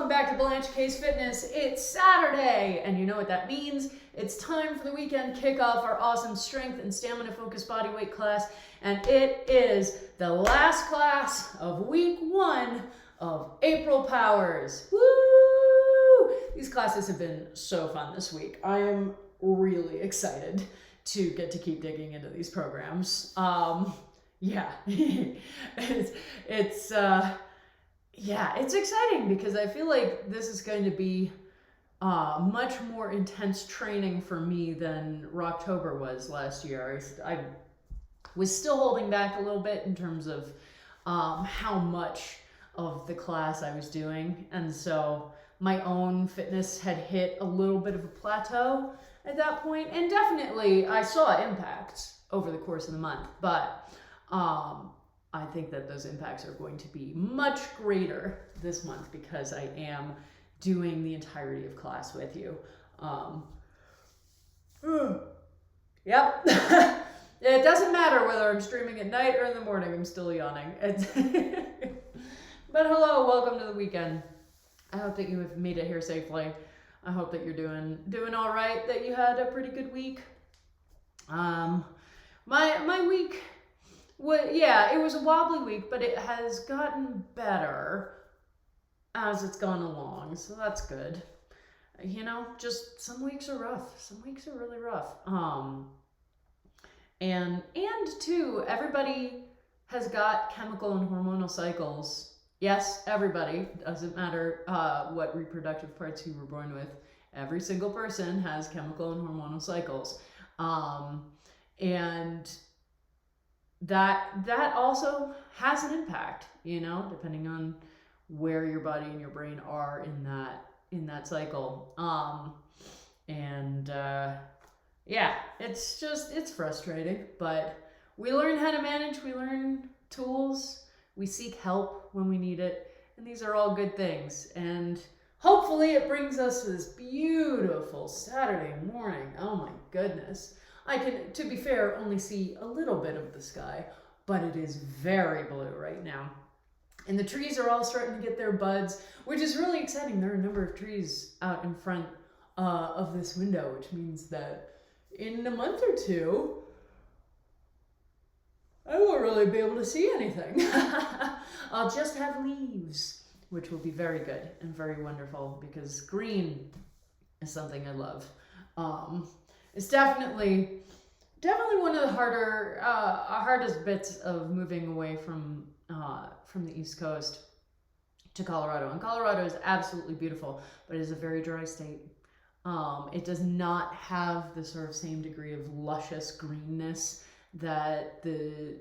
welcome back to Blanche Case Fitness. It's Saturday, and you know what that means. It's time for the weekend kickoff, our awesome strength and stamina focused bodyweight class, and it is the last class of week 1 of April Powers. Woo! These classes have been so fun this week. I am really excited to get to keep digging into these programs. Yeah, it's exciting because I feel like this is going to be much more intense training for me than Rocktober was last year. I was still holding back a little bit in terms of how much of the class I was doing, and so my own fitness had hit a little bit of a plateau at that point, and definitely I saw impact over the course of the month, but I think that those impacts are going to be much greater this month because I am doing the entirety of class with you. Yep. It doesn't matter whether I'm streaming at night or in the morning, I'm still yawning. But hello, welcome to the weekend. I hope that you have made it here safely. I hope that you're doing all right, that you had a pretty good week. My week, it was a wobbly week, but it has gotten better as it's gone along, so that's good. You know, just some weeks are rough. Some weeks are really rough. And too, everybody has got chemical and hormonal cycles. Yes, everybody. Doesn't matter what reproductive parts you were born with. Every single person has chemical and hormonal cycles. And that also has an impact, you know, depending on where your body and your brain are in that cycle. It's frustrating, but we learn how to manage, we learn tools, we seek help when we need it, and these are all good things. And hopefully it brings us to this beautiful Saturday morning. Oh my goodness. I can, to be fair, only see a little bit of the sky, but it is very blue right now. And the trees are all starting to get their buds, which is really exciting. There are a number of trees out in front of this window, which means that in a month or two, I won't really be able to see anything. I'll just have leaves, which will be very good and very wonderful because green is something I love. It's definitely one of the hardest bits of moving away from the East Coast to Colorado. And Colorado is absolutely beautiful, but it is a very dry state. It does not have the sort of same degree of luscious greenness that the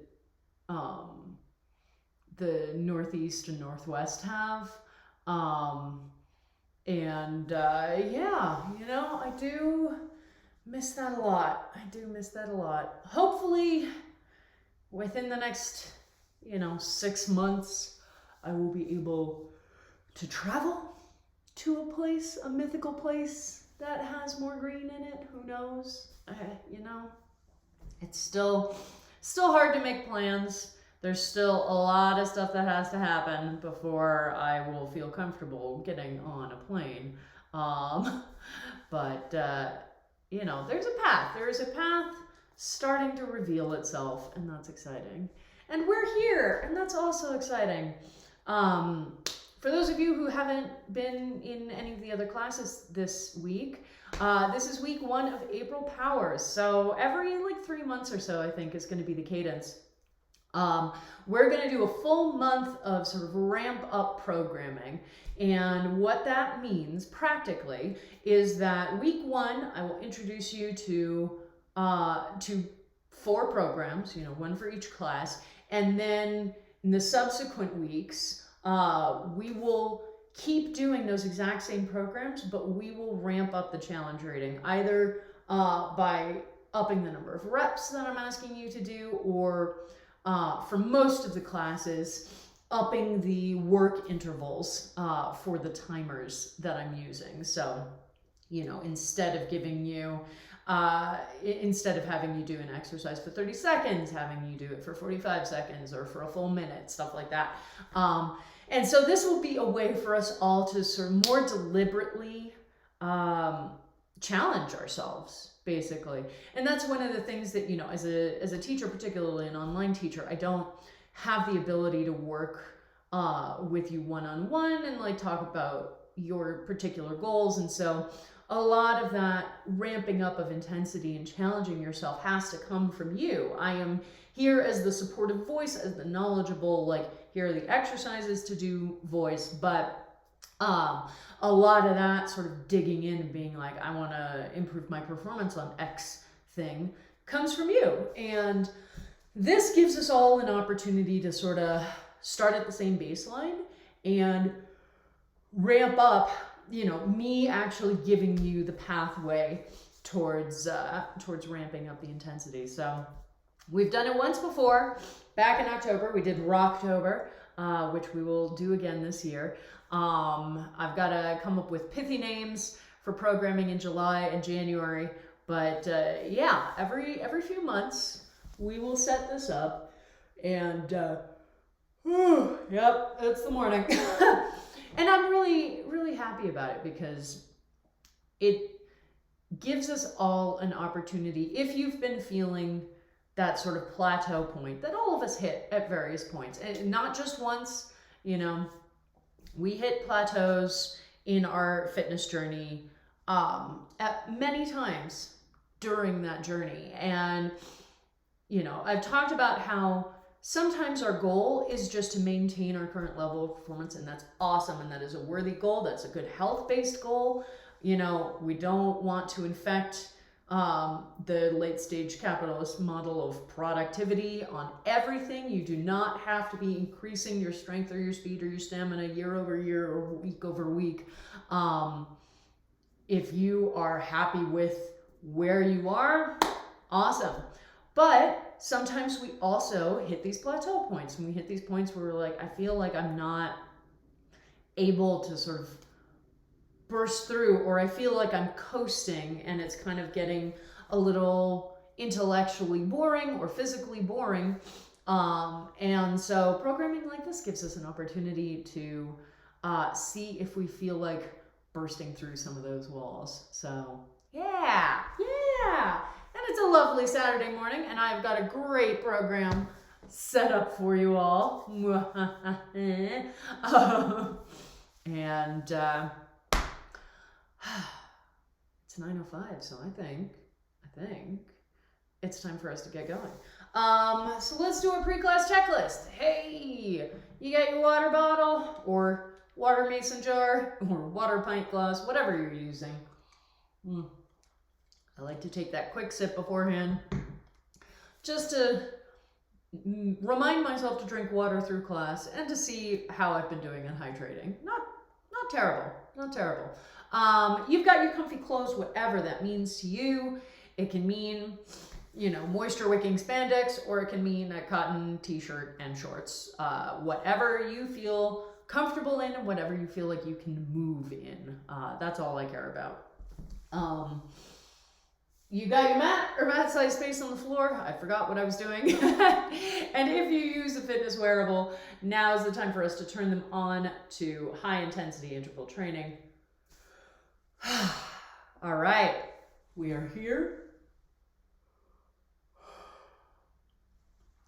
Northeast and Northwest have. I do miss that a lot. Hopefully within the next 6 months I will be able to travel to a mythical place that has more green in it. Who knows? It's still hard to make plans. There's still a lot of stuff that has to happen before I will feel comfortable getting on a plane. But there's a path. There is a path starting to reveal itself, and that's exciting. And we're here, and that's also exciting. For those of you who haven't been in any of the other classes this week, this is week 1 of April Powers. So every 3 months or so, I think, is going to be the cadence. We're going to do a full month of sort of ramp up programming. And what that means practically is that week 1, I will introduce you to 4 programs, 1 for each class. And then in the subsequent weeks, we will keep doing those exact same programs, but we will ramp up the challenge rating either by upping the number of reps that I'm asking you to do, or for most of the classes, upping the work intervals for the timers that I'm using. So, instead of giving you, instead of having you do an exercise for 30 seconds, having you do it for 45 seconds or for a full minute, stuff like that. And so this will be a way for us all to sort of more deliberately challenge ourselves, basically. And that's one of the things that, you know, as a teacher, particularly an online teacher, I don't have the ability to work with you one-on-one and like talk about your particular goals. And so a lot of that ramping up of intensity and challenging yourself has to come from you. I am here as the supportive voice, as the knowledgeable, like, here are the exercises to do voice, but a lot of that sort of digging in and being like, I want to improve my performance on X thing comes from you. And this gives us all an opportunity to sort of start at the same baseline and ramp up, you know, me actually giving you the pathway towards ramping up the intensity. So we've done it once before, back in October. We did Rocktober, which we will do again this year. I've got to come up with pithy names for programming in July and January, but yeah, every few months we will set this up, and yep, it's the morning. And I'm really happy about it because it gives us all an opportunity. If you've been feeling that sort of plateau point that all of us hit at various points, and not just once, you know, we hit plateaus in our fitness journey at many times during that journey. And, you know, I've talked about how sometimes our goal is just to maintain our current level of performance, and that's awesome, and that is a worthy goal. That's a good health-based goal. You know, we don't want to infect the late-stage capitalist model of productivity on everything. You do not have to be increasing your strength or your speed or your stamina year over year or week over week. If you are happy with where you are, awesome. But sometimes we also hit these plateau points, and we hit these points where we're like, I feel like I'm not able to sort of burst through, or I feel like I'm coasting and it's kind of getting a little intellectually boring or physically boring. And so programming like this gives us an opportunity to see if we feel like bursting through some of those walls. So yeah. And it's a lovely Saturday morning, and I've got a great program set up for you all. And it's 9:05, so I think it's time for us to get going. So let's do a pre-class checklist. Hey, you got your water bottle or water mason jar or water pint glass, whatever you're using. I like to take that quick sip beforehand just to remind myself to drink water through class and to see how I've been doing in hydrating. Not terrible. You've got your comfy clothes, whatever that means to you. It can mean, you know, moisture wicking spandex, or it can mean a cotton t-shirt and shorts. Whatever you feel comfortable in and whatever you feel like you can move in. That's all I care about. You got your mat or mat-sized space on the floor. I forgot what I was doing. And if you use a fitness wearable, now is the time for us to turn them on to high-intensity interval training. All right, we are here.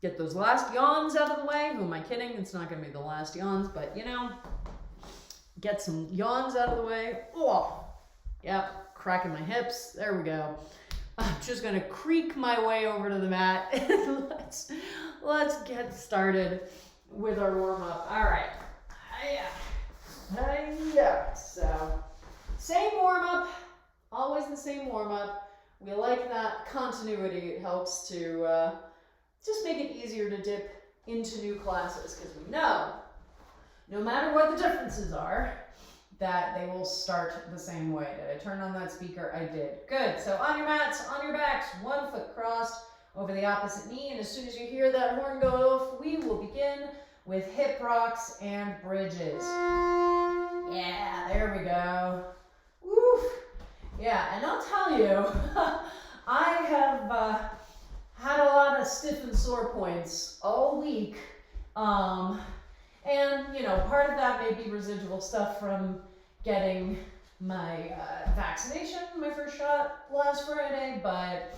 Get those last yawns out of the way. Who am I kidding? It's not going to be the last yawns, but you know, get some yawns out of the way. Oh, yep, cracking my hips. There we go. I'm just going to creak my way over to the mat and let's get started with our warm-up. All right. Hiya. So, same warm-up, always the same warm-up. We like that continuity. It helps to just make it easier to dip into new classes, because we know, no matter what the differences are, that they will start the same way. Did I turn on that speaker? I did. Good. So on your mats, on your backs, 1 foot crossed over the opposite knee, and as soon as you hear that horn go off, we will begin with hip rocks and bridges. Yeah, there we go. Woo! Yeah, and I'll tell you, I have had a lot of stiff and sore points all week. And, you know, part of that may be residual stuff from getting my vaccination, my first shot last Friday, but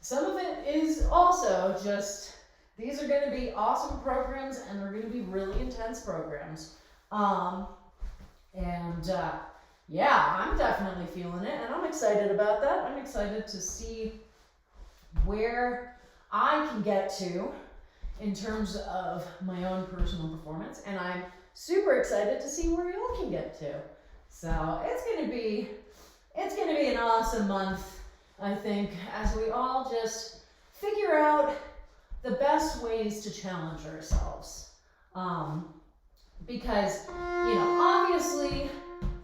some of it is also just, these are going to be awesome programs, and they're going to be really intense programs. Yeah, I'm definitely feeling it, and I'm excited about that. I'm excited to see where I can get to in terms of my own personal performance, and I'm super excited to see where y'all can get to. So it's gonna be an awesome month, I think, as we all just figure out the best ways to challenge ourselves. Because, you know, obviously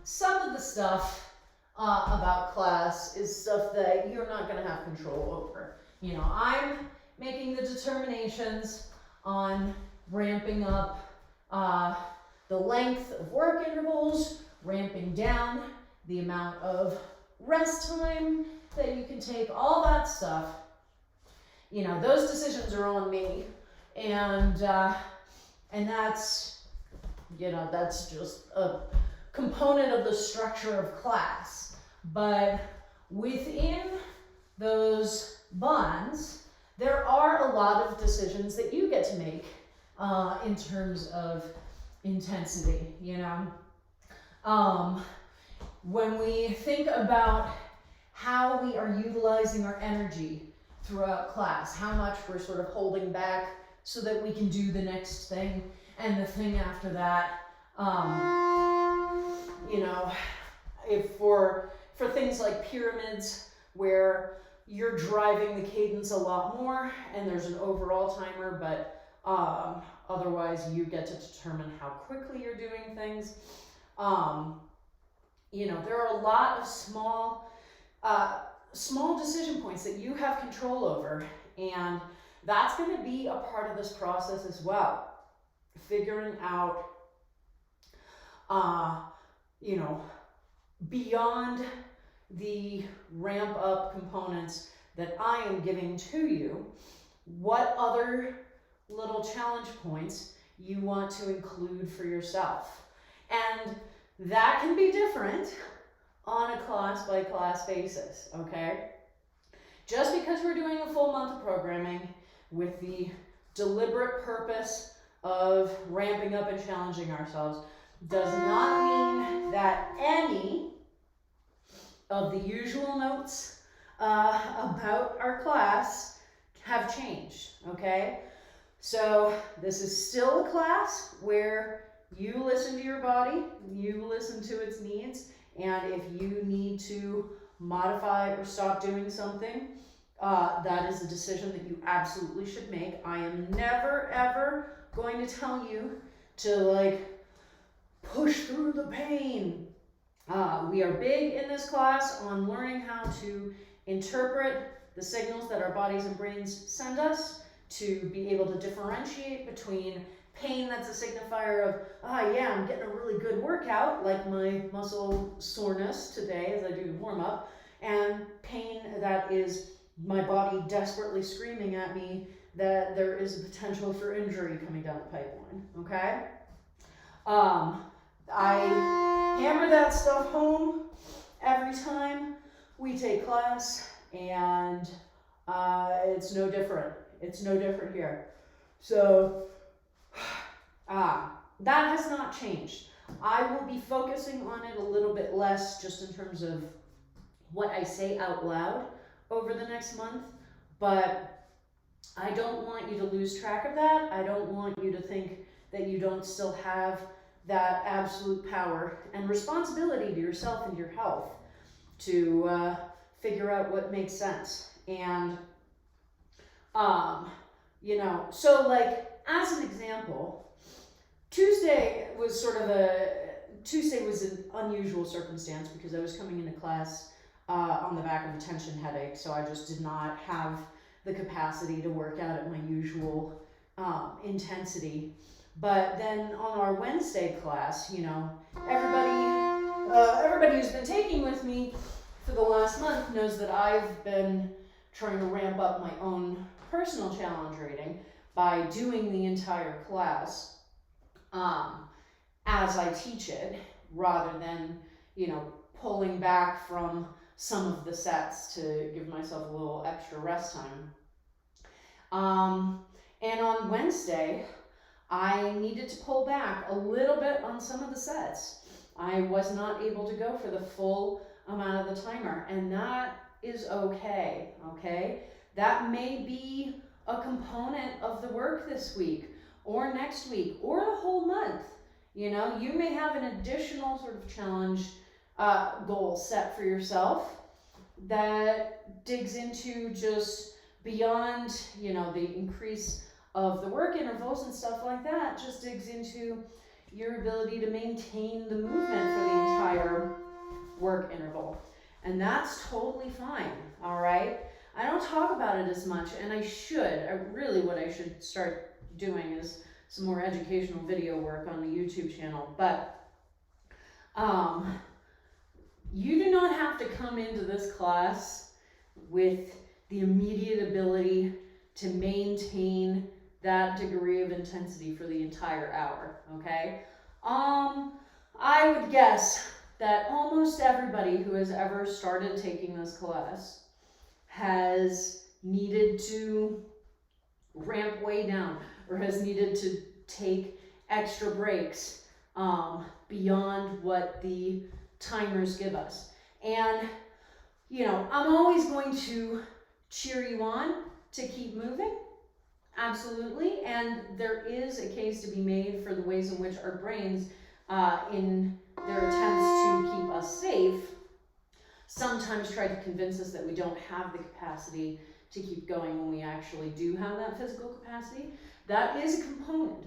some of the stuff about class is stuff that you're not gonna have control over. You know, I'm making the determinations on ramping up the length of work intervals, ramping down the amount of rest time that you can take, all that stuff. You know, those decisions are on me, and that's, you know, that's just a component of the structure of class. But within those bonds, there are a lot of decisions that you get to make in terms of intensity, you know. When we think about how we are utilizing our energy throughout class, how much we're sort of holding back so that we can do the next thing and the thing after that, you know, if for things like pyramids where you're driving the cadence a lot more and there's an overall timer, but otherwise you get to determine how quickly you're doing things. You know, there are a lot of small decision points that you have control over, and that's going to be a part of this process as well. Figuring out, you know, beyond the ramp up components that I am giving to you, what other little challenge points you want to include for yourself. And that can be different on a class by class basis, okay? Just because we're doing a full month of programming with the deliberate purpose of ramping up and challenging ourselves does not mean that any of the usual notes about our class have changed, okay? So this is still a class where you listen to your body, you listen to its needs, and if you need to modify or stop doing something, that is a decision that you absolutely should make. I am never ever going to tell you to like push through the pain. We are big in this class on learning how to interpret the signals that our bodies and brains send us, to be able to differentiate between pain that's a signifier of, yeah, I'm getting a really good workout, like my muscle soreness today as I do the warm-up, and pain that is my body desperately screaming at me that there is a potential for injury coming down the pipeline, okay? I hammer that stuff home every time we take class, and it's no different. It's no different here. So, that has not changed. I will be focusing on it a little bit less just in terms of what I say out loud over the next month, but I don't want you to lose track of that. I don't want you to think that you don't still have that absolute power and responsibility to yourself and your health to figure out what makes sense. And, you know, so like, as an example, Tuesday was an unusual circumstance because I was coming into class on the back of a tension headache, so I just did not have the capacity to work out at my usual intensity. But then on our Wednesday class, you know, everybody who's been taking with me for the last month knows that I've been trying to ramp up my own personal challenge rating by doing the entire class. as I teach it, rather than, you know, pulling back from some of the sets to give myself a little extra rest time. And on Wednesday, I needed to pull back a little bit on some of the sets. I was not able to go for the full amount of the timer, and that is okay, okay? That may be a component of the work this week, or next week, or the whole month. You know, you may have an additional sort of challenge goal set for yourself that digs into just beyond, you know, the increase of the work intervals and stuff like that, just digs into your ability to maintain the movement for the entire work interval. And that's totally fine, all right? I don't talk about it as much, and I should. What I should start doing is some more educational video work on the YouTube channel. But you do not have to come into this class with the immediate ability to maintain that degree of intensity for the entire hour, okay? I would guess that almost everybody who has ever started taking this class has needed to ramp way down, or has needed to take extra breaks beyond what the timers give us. And, you know, I'm always going to cheer you on to keep moving, absolutely. And there is a case to be made for the ways in which our brains, in their attempts to keep us safe, sometimes try to convince us that we don't have the capacity to keep going when we actually do have that physical capacity. That is a component,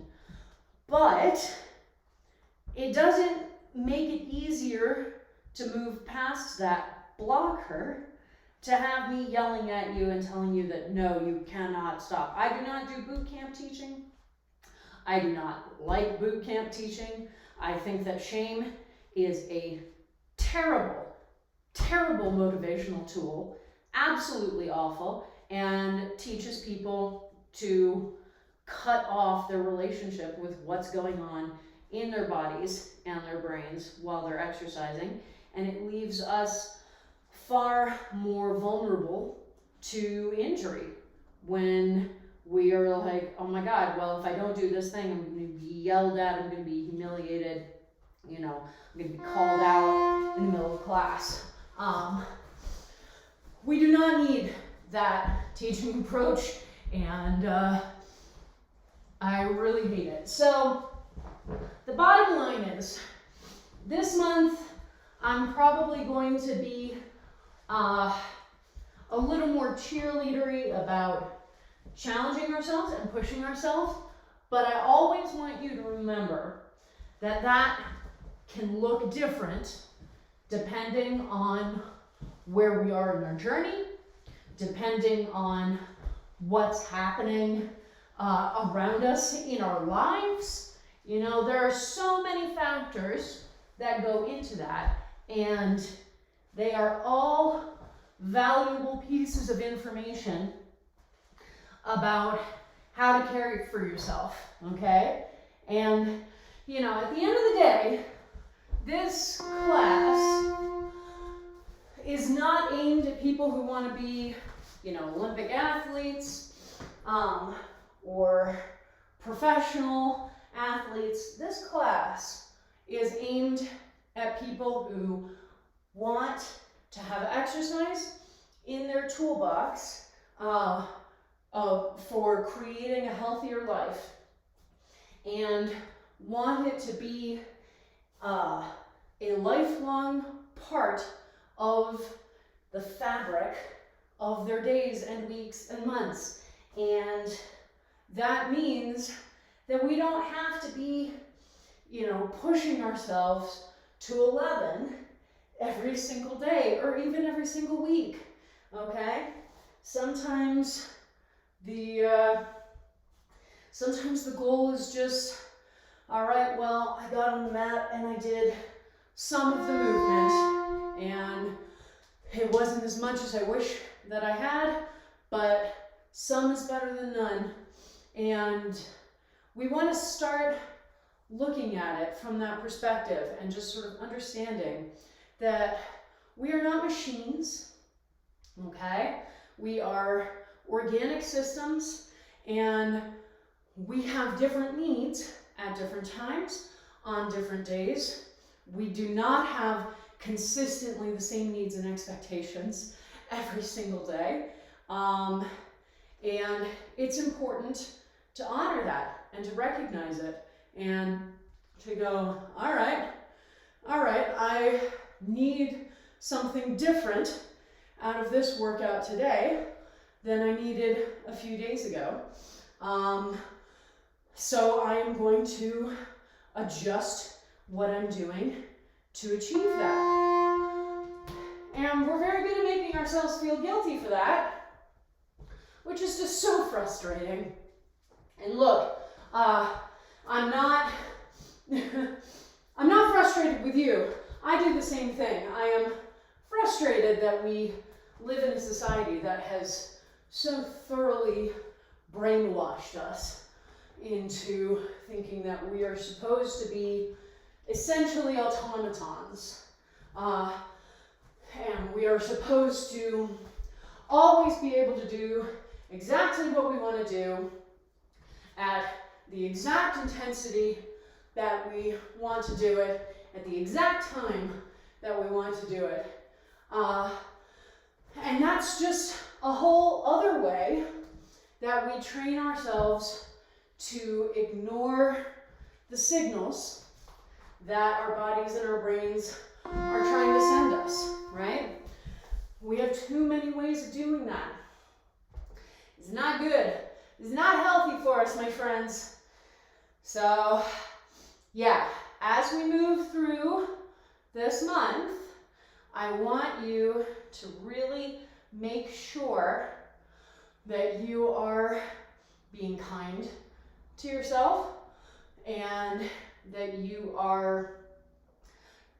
but it doesn't make it easier to move past that blocker to have me yelling at you and telling you that no, you cannot stop. I do not do boot camp teaching. I do not like boot camp teaching. I think that shame is a terrible, terrible motivational tool, absolutely awful, and teaches people to cut off their relationship with what's going on in their bodies and their brains while they're exercising, and it leaves us far more vulnerable to injury when we are like, oh my God, well, if I don't do this thing, I'm going to be yelled at, I'm going to be humiliated, you know, I'm going to be called out in the middle of class. We do not need that teaching approach, and I really hate it. So the bottom line is, this month I'm probably going to be a little more cheerleadery about challenging ourselves and pushing ourselves, but I always want you to remember that that can look different depending on where we are in our journey, depending on what's happening around us in our lives. You know, there are so many factors that go into that, and they are all valuable pieces of information about how to care for yourself, okay? And, you know, at the end of the day, this class is not aimed at people who want to be, you know, Olympic athletes or professional athletes. This class is aimed at people who want to have exercise in their toolbox for creating a healthier life, and want it to be a lifelong part of the fabric of their days and weeks and months. And that means that we don't have to be, you know, pushing ourselves to 11 every single day or even every single week, okay? Sometimes the goal is just, all right, well, I got on the mat and I did some of the movement, and it wasn't as much as I wish that I had, but some is better than none. And we want to start looking at it from that perspective and just sort of understanding that we are not machines, okay? We are organic systems, and we have different needs at different times, on different days. We do not have consistently the same needs and expectations every single day. And it's important to honor that and to recognize it and to go, all right, I need something different out of this workout today than I needed a few days ago. So I am going to adjust what I'm doing to achieve that. And we're very good at making ourselves feel guilty for that, which is just so frustrating. And look, I'm not frustrated with you. I do the same thing. I am frustrated that we live in a society that has so thoroughly brainwashed us into thinking that we are supposed to be essentially automatons. And we are supposed to always be able to do exactly what we want to do at the exact intensity that we want to do it, at the exact time that we want to do it. And that's just a whole other way that we train ourselves to ignore the signals that our bodies and our brains are trying to send us, right? We have too many ways of doing that. It's not good. It's not healthy for us, my friends. So, yeah, as we move through this month, I want you to really make sure that you are being kind to yourself and that you are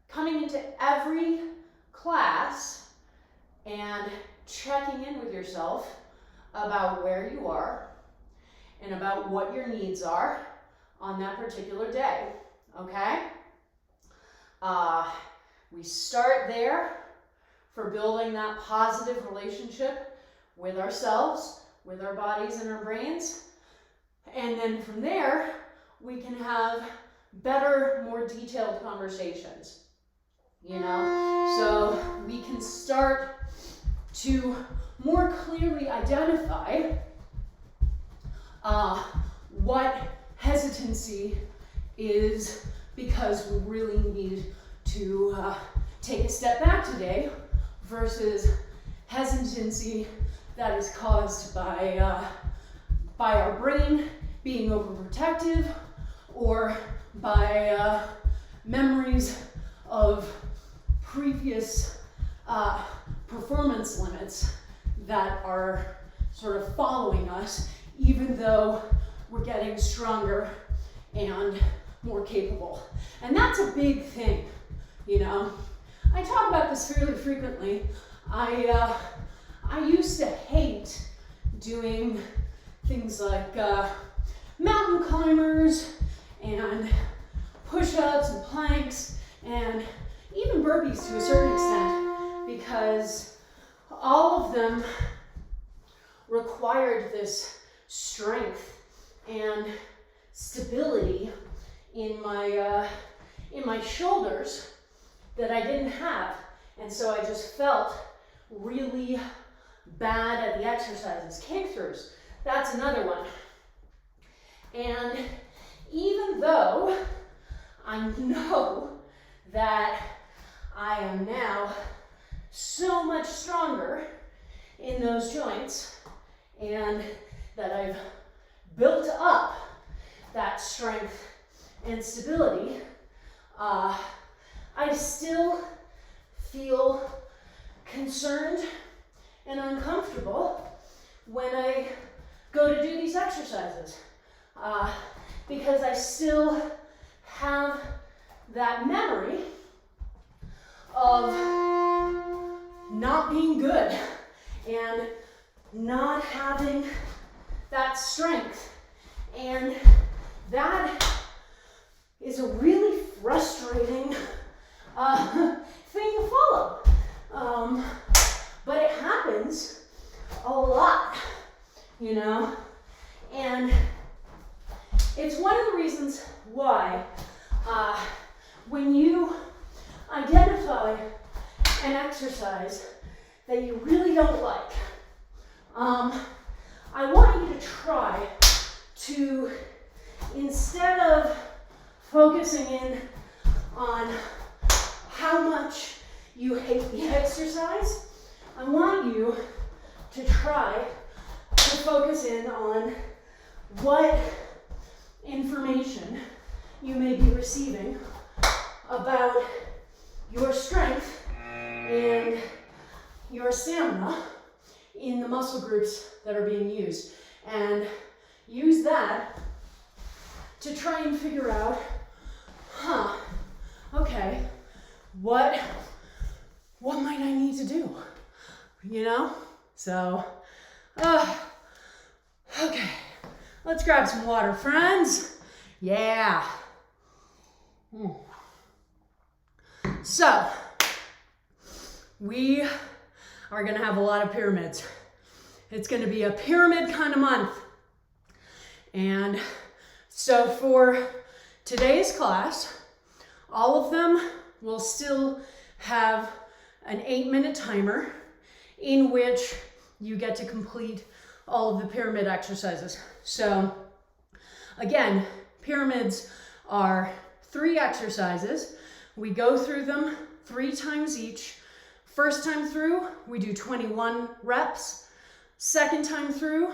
coming into every class and checking in with yourself about where you are and about what your needs are on that particular day, okay? We start there for building that positive relationship with ourselves, with our bodies and our brains. And then from there, we can have better, more detailed conversations, you know? So we can start to more clearly identify what hesitancy is because we really need to take a step back today versus hesitancy that is caused by our brain being overprotective or by memories of previous performance limits that are sort of following us, even though we're getting stronger and more capable. And that's a big thing, you know. I talk about this fairly frequently. I used to hate doing things like mountain climbers and push-ups and planks and even burpees to a certain extent, because all of them required this strength and stability in my shoulders that I didn't have. And so I just felt really bad at the exercises. Kick-throughs, that's another one. And even though I know that I am now so much stronger in those joints and that I've built up that strength and stability, I still feel concerned and uncomfortable when I go to do these exercises, because I still have that memory of not being good and not having that strength, and that is a really frustrating thing to follow. But it happens a lot, you know? And it's one of the reasons why when you identify an exercise that you really don't like, I want you to try to, instead of focusing in on how much you hate the exercise, I want you to try to focus in on what information you may be receiving about your strength and your stamina in the muscle groups that are being used, and use that to try and figure out, okay, what might I need to do, you know? So, okay, let's grab some water, friends. Yeah. So, we are gonna have a lot of pyramids. It's gonna be a pyramid kind of month. And so for today's class, all of them will still have an 8-minute timer in which you get to complete all of the pyramid exercises. So again, pyramids are 3 exercises. We go through them 3 times each. First time through, we do 21 reps. Second time through,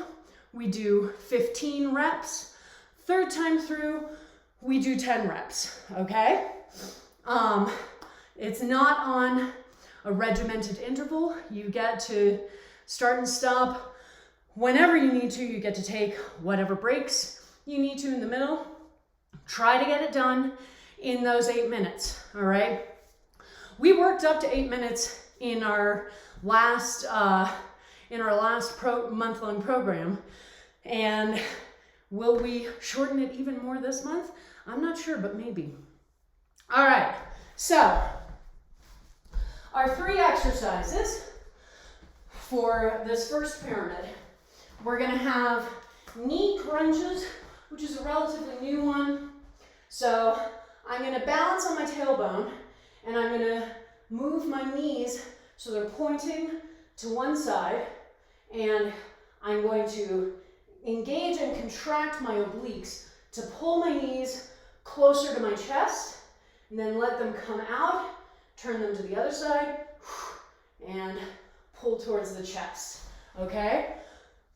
we do 15 reps. Third time through, we do 10 reps, okay? It's not on a regimented interval. You get to start and stop whenever you need to. You get to take whatever breaks you need to in the middle. Try to get it done in those 8 minutes, all right? We worked up to 8 minutes in our last month-long program, and will we shorten it even more this month? I'm not sure, but maybe. All right, so our 3 exercises for this first pyramid. We're gonna have knee crunches, which is a relatively new one. So I'm gonna balance on my tailbone, and I'm gonna move my knees so they're pointing to one side, and I'm going to engage and contract my obliques to pull my knees closer to my chest, and then let them come out, turn them to the other side, and pull towards the chest, okay?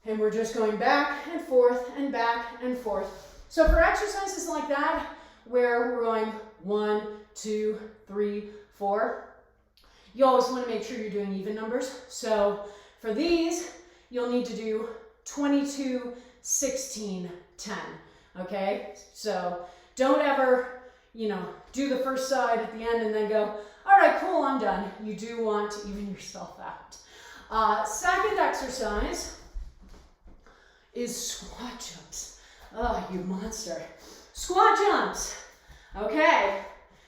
And we're just going back and forth and back and forth. So for exercises like that, where we're going 1, 2, 3, 4, you always want to make sure you're doing even numbers. So for these, you'll need to do 22, 16, 10, okay? So don't ever, do the first side at the end and then go, all right, cool, I'm done. You do want to even yourself out. Second exercise is squat jumps. Oh, you monster. Squat jumps. Okay.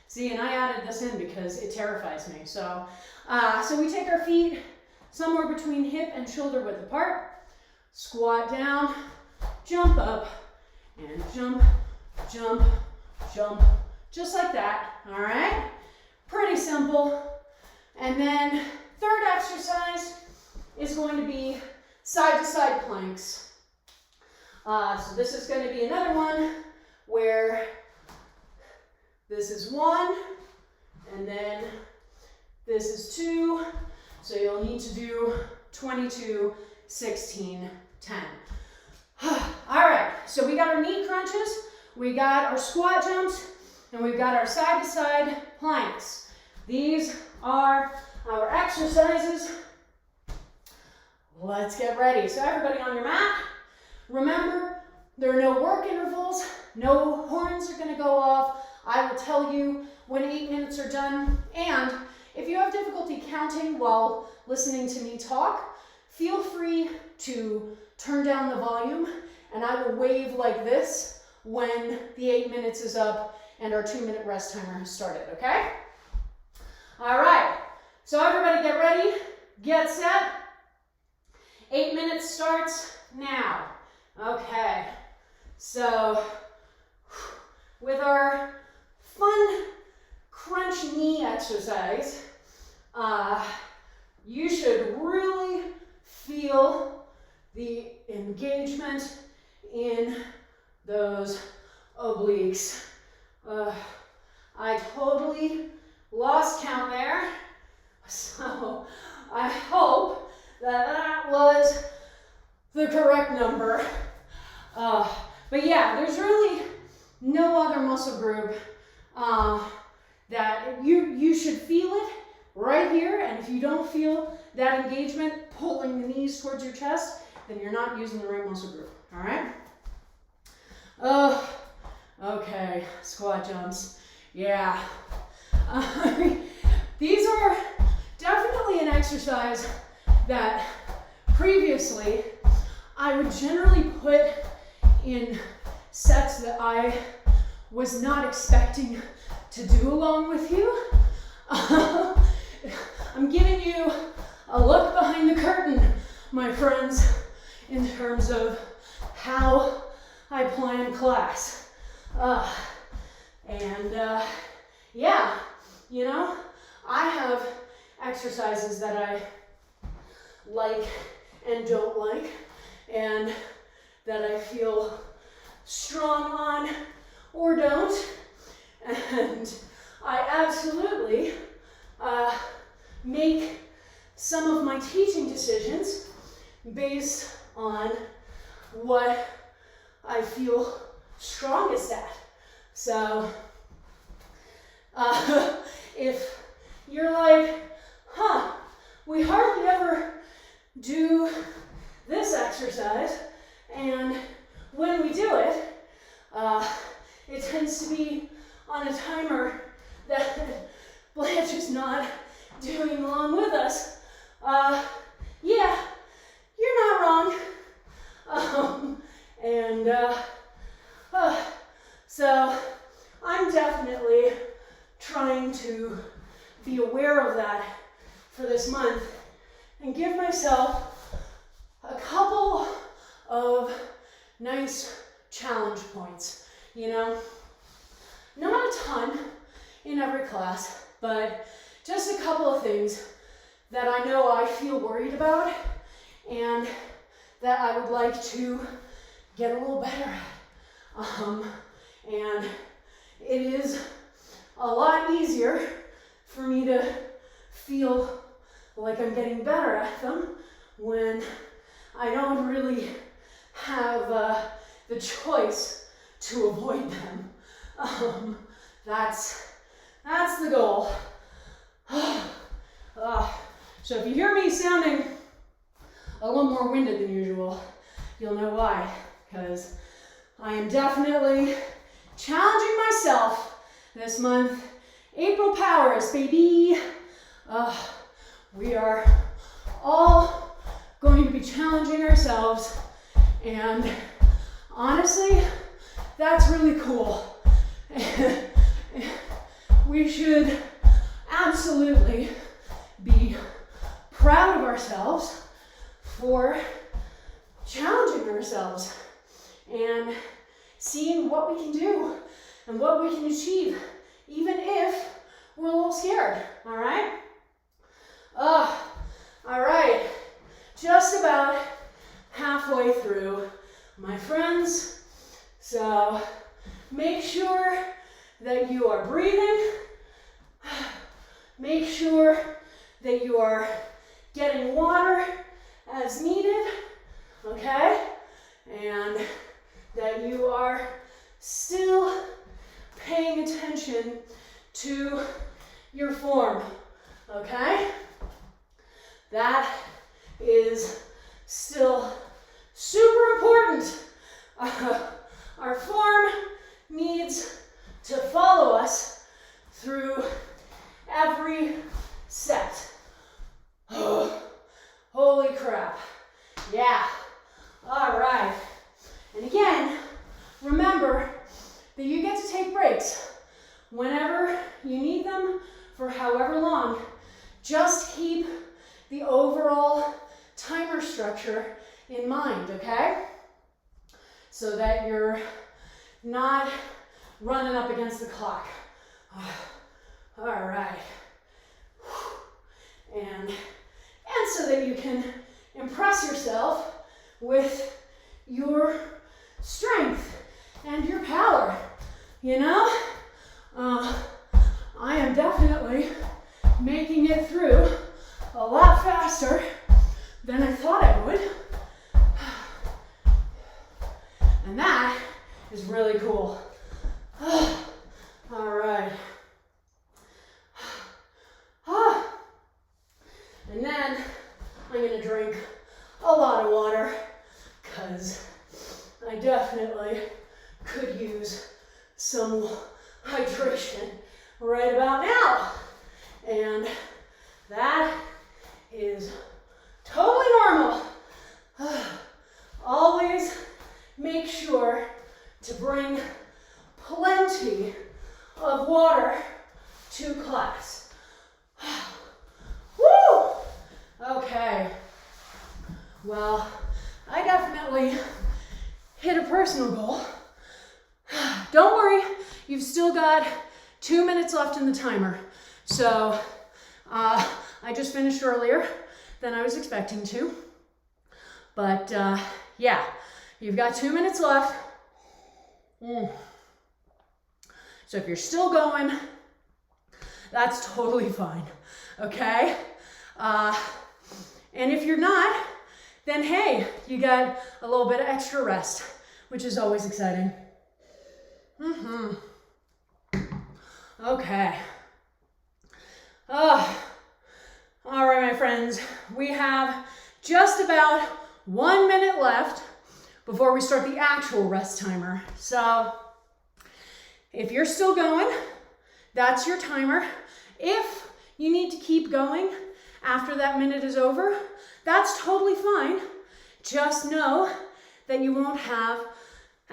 See, and I added this in because it terrifies me. So we take our feet somewhere between hip and shoulder width apart, squat down, jump up, and jump, jump, jump, just like that, all right? Pretty simple. And then third exercise is going to be side-to-side planks. So this is going to be another one where this is 1, and then this is 2. So you'll need to do 22, 16, 10. All right, so we got our knee crunches, we got our squat jumps, and we've got our side-to-side planks. These are our exercises. Let's get ready. So everybody on your mat, remember, there are no work intervals, no horns are gonna go off. I will tell you when 8 minutes are done, and if you have difficulty counting while listening to me talk, feel free to turn down the volume, and I will wave like this when the 8 minutes is up, And our 2-minute rest timer has started, okay? All right, so everybody get ready, get set. 8 minutes starts now. Okay, so with our fun crunch knee exercise, you should really feel the engagement in those obliques. I totally lost count there, so I hope that was the correct number. But yeah, there's really no other muscle group that you should feel it right here, and if you don't feel that engagement pulling the knees towards your chest, then you're not using the right muscle group, all right? Okay, squat jumps, yeah. These are definitely an exercise that previously I would generally put in sets that I was not expecting to do along with you. I'm giving you a look behind the curtain, my friends, in terms of how I plan class. Yeah, you know, I have exercises that I like and don't like, and that I feel strong on or don't, and I absolutely make some of my teaching decisions based on what I feel strongest at. So if you're like, we hardly ever do this exercise, and when we do it, it tends to be on a timer that Blanche is not doing along with us. Yeah, you're not wrong. So I'm definitely trying to be aware of that for this month and give myself a couple of nice challenge points, you know? Not a ton in every class, but just a couple of things that I know I feel worried about and that I would like to get a little better at. And it is a lot easier for me to feel like I'm getting better at them when I don't really have the choice to avoid them. That's the goal. So if you hear me sounding a little more winded than usual, you'll know why, because I am definitely challenging myself this month. April powers, baby. We are all going to be challenging ourselves, and honestly, that's really cool. We should absolutely be proud of ourselves for challenging ourselves and seeing what we can do and what we can achieve, even if we're a little scared, all right? All right, just about halfway through, my friends. So make sure that you are breathing. Make sure that you are getting water as needed, okay? And that you are still paying attention to your form, okay? That is still super important. Our form needs to follow us through every set. Holy crap. Yeah. All right. And again, remember that you get to take breaks. whenever you need them for however long. Just keep the overall timer structure in mind, okay? So that you're not running up against the clock. All right. And so that you can impress yourself with your strength and your power, you know? I am definitely making it through a lot faster than I thought I would. And that is really cool. All right. And then I'm gonna drink a lot of water because I definitely could use some hydration right about now. And that is totally normal. Always make sure to bring plenty of water to class. Woo! Okay. Well, I definitely hit a personal goal. Don't worry, you've still got 2 minutes left in the timer. So I just finished earlier than I was expecting to. But yeah, you've got 2 minutes left. So if you're still going, that's totally fine, okay? And if you're not, then hey, you got a little bit of extra rest, which is always exciting. Okay. All right, my friends, we have just about 1 minute left before we start the actual rest timer. So if you're still going, that's your timer. If you need to keep going after that minute is over, that's totally fine. Just know that you won't have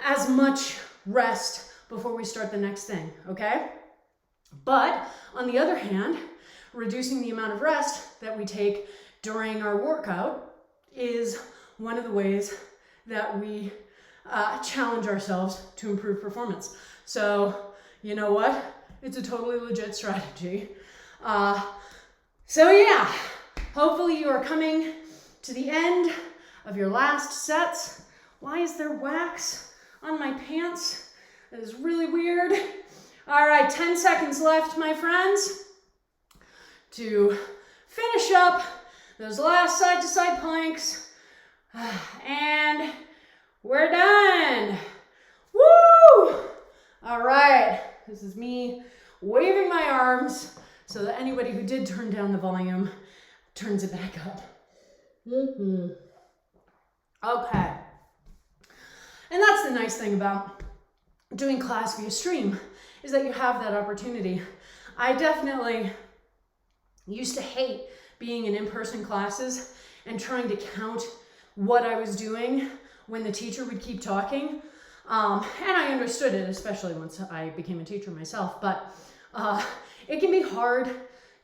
as much rest before we start the next thing, okay? But on the other hand, reducing the amount of rest that we take during our workout is one of the ways that we challenge ourselves to improve performance. So, you know what? It's a totally legit strategy. So yeah, hopefully you are coming to the end of your last sets. Why is there wax on my pants? That is really weird. All right, 10 seconds left, my friends, to finish up those last side-to-side planks. And we're done. Woo! All right, this is me waving my arms so that anybody who did turn down the volume turns it back up. Okay. And that's the nice thing about doing class via stream, is that you have that opportunity. I definitely used to hate being in in-person classes and trying to count what I was doing when the teacher would keep talking. And I understood it, especially once I became a teacher myself, but it can be hard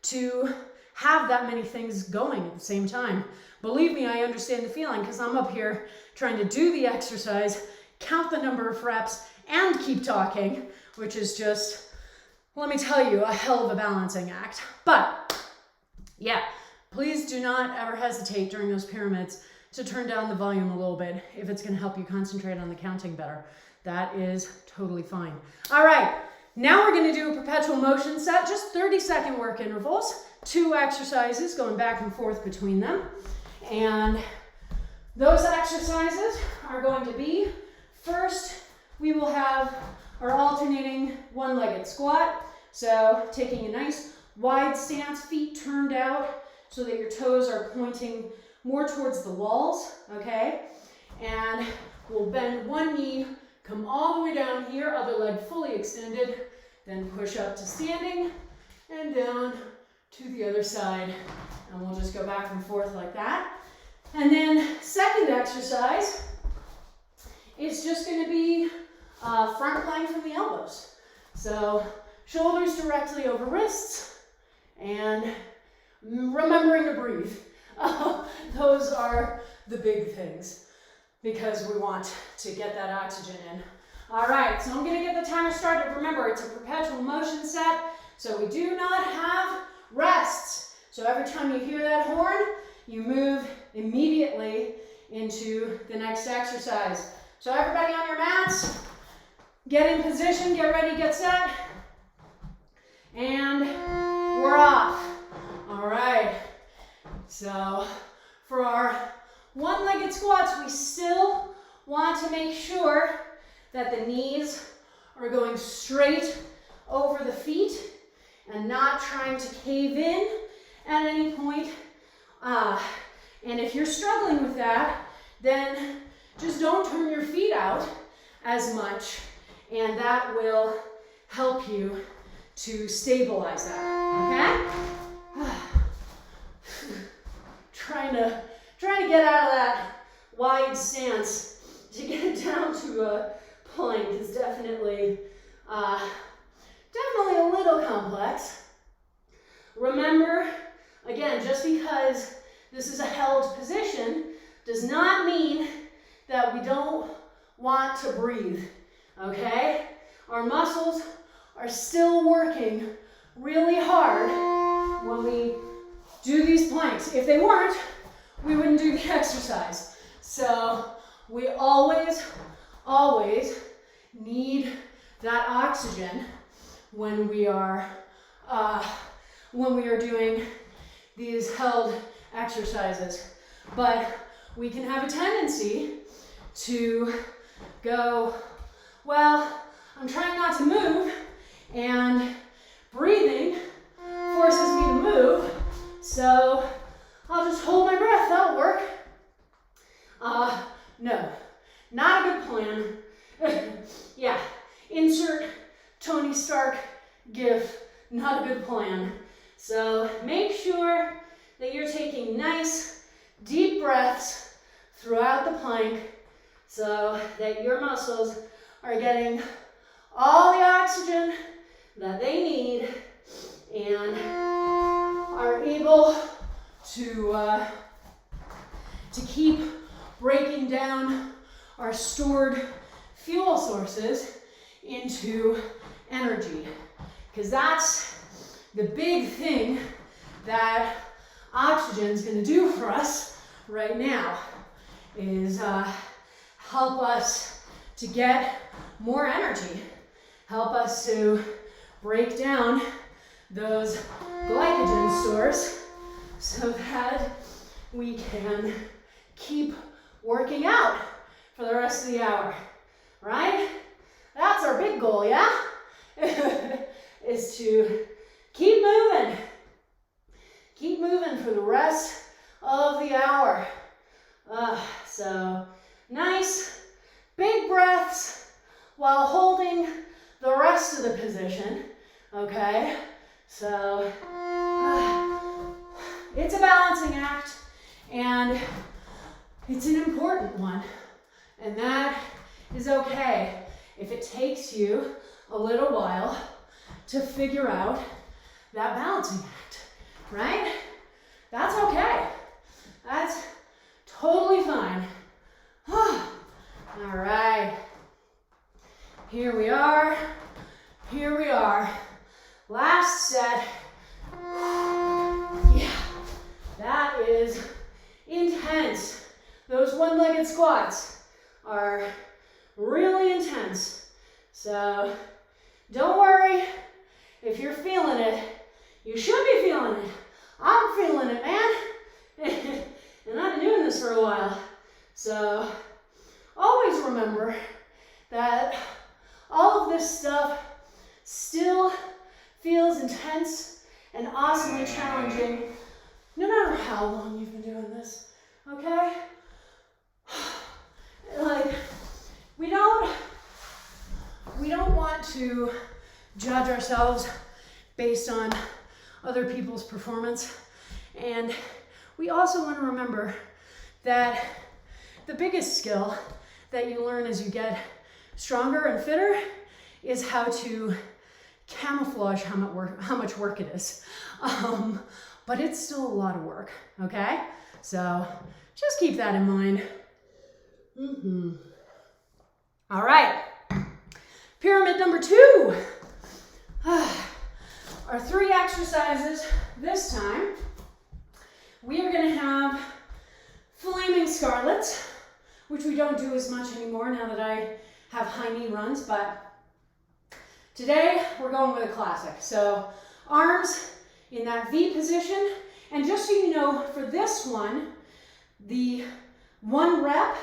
to have that many things going at the same time. Believe me, I understand the feeling, because I'm up here trying to do the exercise, count the number of reps, and keep talking, which is just, let me tell you, a hell of a balancing act. But yeah, please do not ever hesitate during those pyramids to turn down the volume a little bit if it's going to help you concentrate on the counting better. That is totally fine. All right, now we're going to do a perpetual motion set, just 30-second work intervals, 2 exercises going back and forth between them. And those exercises are going to be, first, we will have our alternating one-legged squat. So taking a nice wide stance, feet turned out so that your toes are pointing more towards the walls, okay? And we'll bend one knee, come all the way down here, other leg fully extended, then push up to standing and down to the other side. And we'll just go back and forth like that. And then second exercise is just going to be front plank from the elbows. So shoulders directly over wrists, and remembering to breathe. Those are the big things because we want to get that oxygen in. All right, so I'm gonna get the timer started. Remember, it's a perpetual motion set, so we do not have rests. So every time you hear that horn, you move immediately into the next exercise. So everybody on your mats, get in position, get ready, get set, and we're off. All right, so for our one-legged squats, we still want to make sure that the knees are going straight over the feet and not trying to cave in at any point. And if you're struggling with that, then just don't turn your feet out as much, and that will help you to stabilize that, okay? Trying to get out of that wide stance to get down to a plank is definitely a little complex. Remember, again, just because this is a held position does not mean that we don't want to breathe, okay? Our muscles are still working really hard when we do these planks. If they weren't, we wouldn't do the exercise. So we always need that oxygen when we are doing these held exercises. But we can have a tendency to go, well, I'm trying not to move, and breathing forces me to move, so I'll just hold my breath, that'll work. No, not a good plan. Yeah, insert Tony Stark gif, not a good plan. So make sure that you're taking nice, deep breaths throughout the plank so that your muscles are getting all the oxygen that they need and are able to keep breaking down our stored fuel sources into energy. Because that's the big thing that oxygen's going to do for us right now, is help us to get more energy, help us to break down those glycogen stores so that we can keep working out for the rest of the hour, right? That's our big goal, yeah? Is to keep moving for the rest of the hour. So nice big breaths while holding the rest of the position, okay? So it's a balancing act, and it's an important one, and that is okay if it takes you a little while to figure out that balancing act, right? That's okay. That's totally fine. All right. Here we are. Last set. Yeah, that is intense. Those one-legged squats are really intense. So don't worry if you're feeling it. You should be feeling it. I'm feeling it, man. And I've been doing this for a while. So always remember that all of this stuff still feels intense and awesomely challenging, no matter how long you've been doing this, okay? Like, we don't want to judge ourselves based on other people's performance. And we also want to remember that the biggest skill that you learn as you get stronger and fitter is how to camouflage how much work it is. But it's still a lot of work, okay? So just keep that in mind. All right, pyramid number 2. Our 3 exercises this time. We are gonna have flaming scarlets, which we don't do as much anymore now that I have high knee runs, but today we're going with a classic. So arms in that V position, and just so you know, for this one, the 1 rep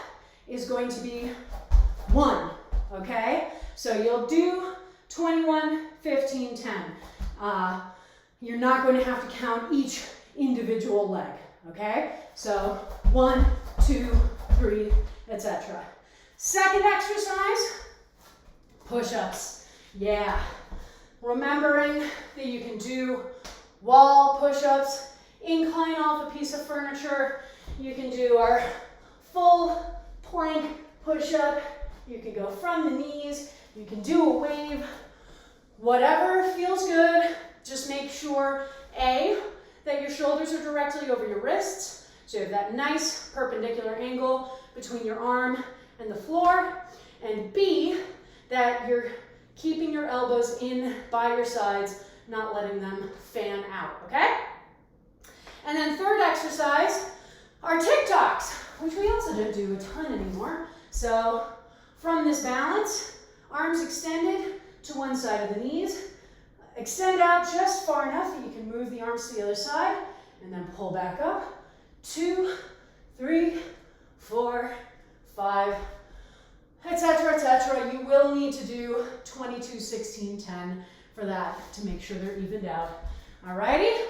is going to be 1, okay? So you'll do 21, 15, 10. You're not going to have to count each individual leg, okay? So 1, 2, 3, etc. Second exercise, push-ups. Yeah, remembering that you can do wall push-ups, incline off a piece of furniture. You can do our full plank push-up. You can go from the knees. You can do a wave. Whatever feels good. Just make sure, A, that your shoulders are directly over your wrists. So you have that nice perpendicular angle between your arm and the floor. And B, that you're keeping your elbows in by your sides, not letting them fan out, okay? And then third exercise, our TikToks, which we also don't do a ton anymore. So from this balance, arms extended to one side of the knees, extend out just far enough that you can move the arms to the other side, and then pull back up. 2, 3, 4, 5, etc., etc. You will need to do 22, 16, 10 for that to make sure they're evened out. Alrighty?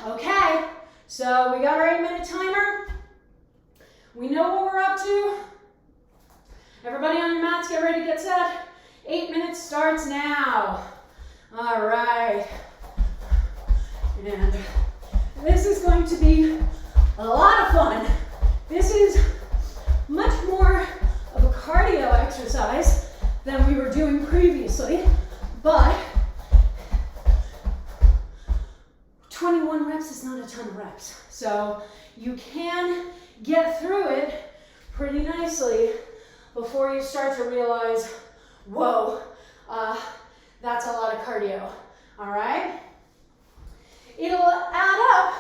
Okay, so we got our 8-minute timer. We know what we're up to. Everybody on your mats, get ready to get set. 8 minutes starts now. All right. And this is going to be a lot of fun. This is much more of a cardio exercise than we were doing previously, but 21 reps is not a ton of reps. So you can get through it pretty nicely before you start to realize, whoa, that's a lot of cardio, all right? It'll add up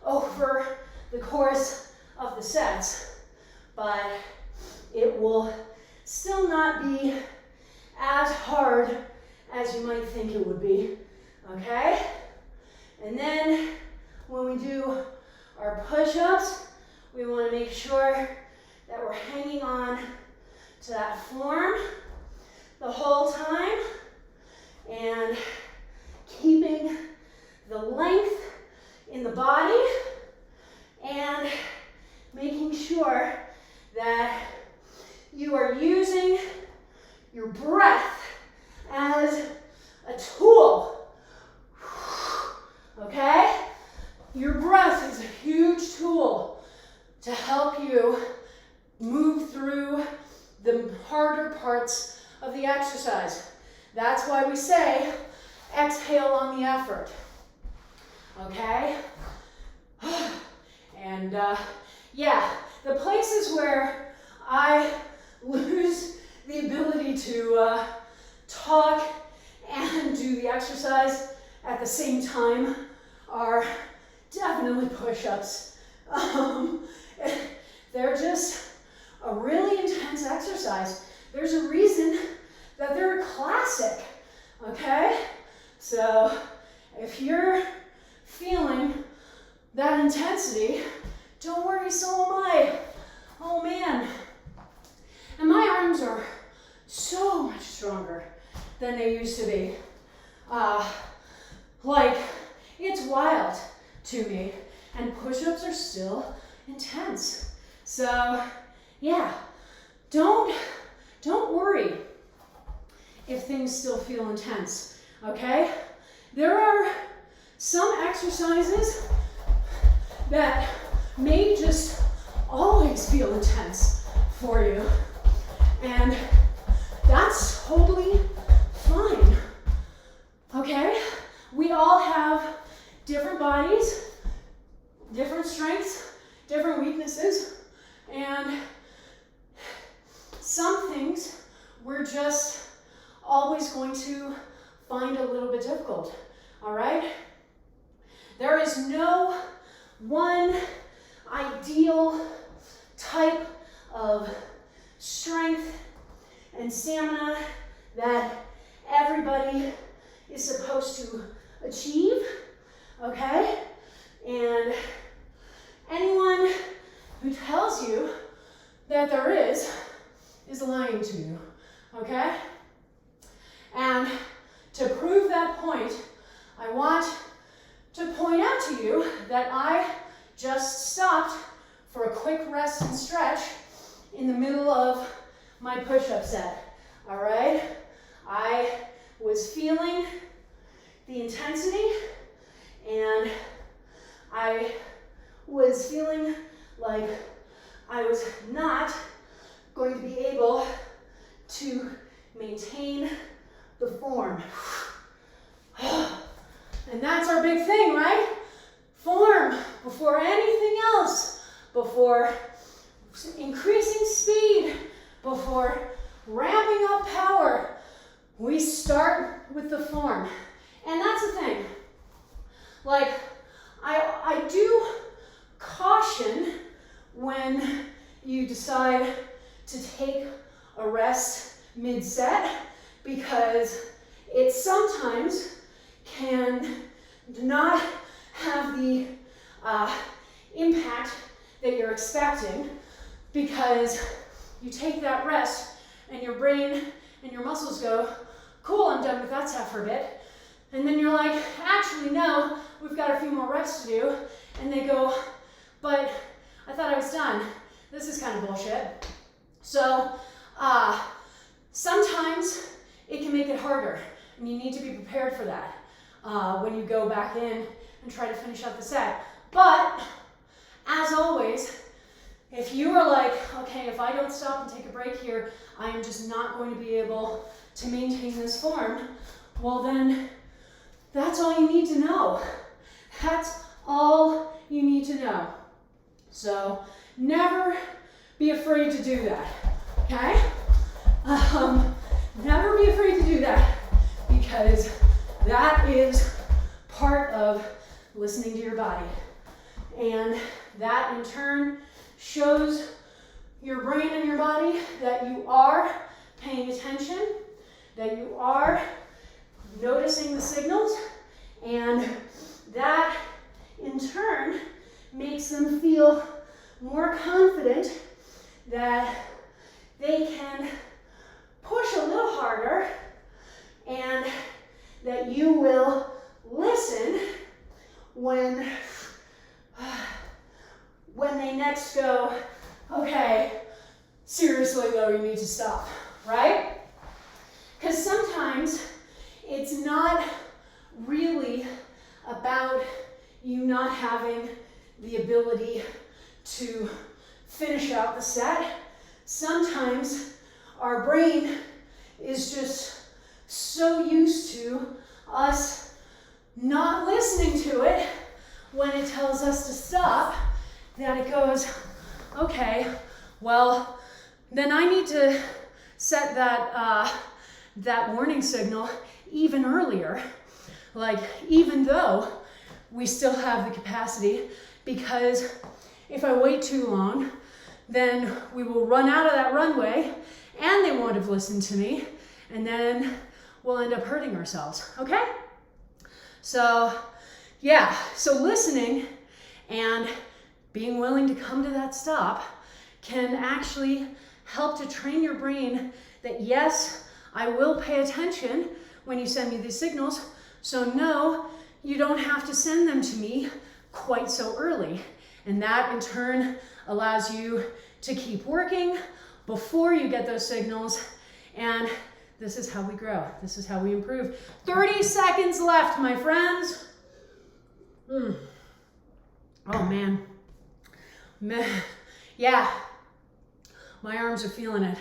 over the course of the sets, but it will still not be as hard as you might think it would be, okay? And then when we do our push-ups, we want to make sure that we're hanging on to that form the whole time and keeping the length in the body and making sure that you are using your breath as a tool, okay? Your breath is a huge tool to help you move through the harder parts of the exercise. That's why we say exhale on the effort, okay? And yeah, the places where I lose the ability to talk and do the exercise at the same time are definitely push-ups. They're just a really intense exercise. There's a reason that they're a classic, okay? So if you're feeling that intensity, don't worry, so am I. Oh man. And my arms are so much stronger than they used to be. Like, it's wild to me. And push-ups are still intense. So, yeah, don't worry if things still feel intense, okay? There are some exercises that may just always feel intense for you, and that's totally fine, different bodies, different strengths, different weaknesses, and some things we're just always going to find a little bit difficult, all right? There is no one ideal type of strength and stamina that everybody is supposed to achieve, okay? And anyone who tells you that there is lying to you, okay? And to prove that point, I want to point out to you that I just stopped for a quick rest and stretch in the middle of my push-up set, all right? I was feeling the intensity, and I was feeling like I was not going to be able to maintain the form. And that's our big thing, right? Form before anything else, before increasing speed, before ramping up power. We start with the form. And that's the thing. Like, I do caution when you decide to take a rest mid-set, because it sometimes can not have the impact that you're expecting, because you take that rest and your brain and your muscles go, cool, I'm done with that set for a bit. And then you're like, actually, no, we've got a few more reps to do. And they go, but I thought I was done. This is kind of bullshit. So sometimes it can make it harder, and you need to be prepared for that when you go back in and try to finish up the set. But as always, if you are like, okay, if I don't stop and take a break here, I am just not going to be able to maintain this form, well then, that's all you need to know. That's all you need to know. So never be afraid to do that, okay? Never be afraid to do that, because that is part of listening to your body. And that in turn shows your brain and your body that you are paying attention, that you are noticing the signals, and that in turn makes them feel more confident that they can push a little harder, and that you will listen when they next go, okay, seriously though, you need to stop, right? Because sometimes it's not really about you not having the ability to finish out the set. Sometimes our brain is just so used to us not listening to it when it tells us to stop that it goes, okay, well, then I need to set that warning signal even earlier, like even though we still have the capacity, because if I wait too long, then we will run out of that runway and they won't have listened to me, and then we'll end up hurting ourselves, okay? So yeah, so listening and being willing to come to that stop can actually help to train your brain that yes, I will pay attention when you send me these signals, so no, you don't have to send them to me quite so early. And that in turn allows you to keep working before you get those signals, and this is how we grow. This is how we improve. 30 seconds left, my friends. Oh man. Yeah, my arms are feeling it.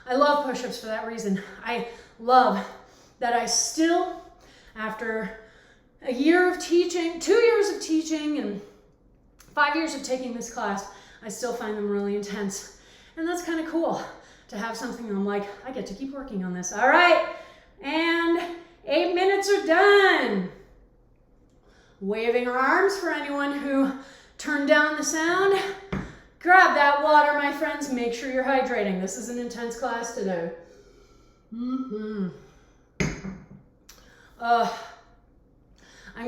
I love push-ups for that reason. I love that I still, after a year of teaching, 2 years of teaching, and 5 years of taking this class, I still find them really intense. And that's kind of cool to have something I'm like, I get to keep working on this. All right, and 8 minutes are done. Waving our arms for anyone who turned down the sound. Grab that water, my friends. Make sure you're hydrating. This is an intense class today. I'm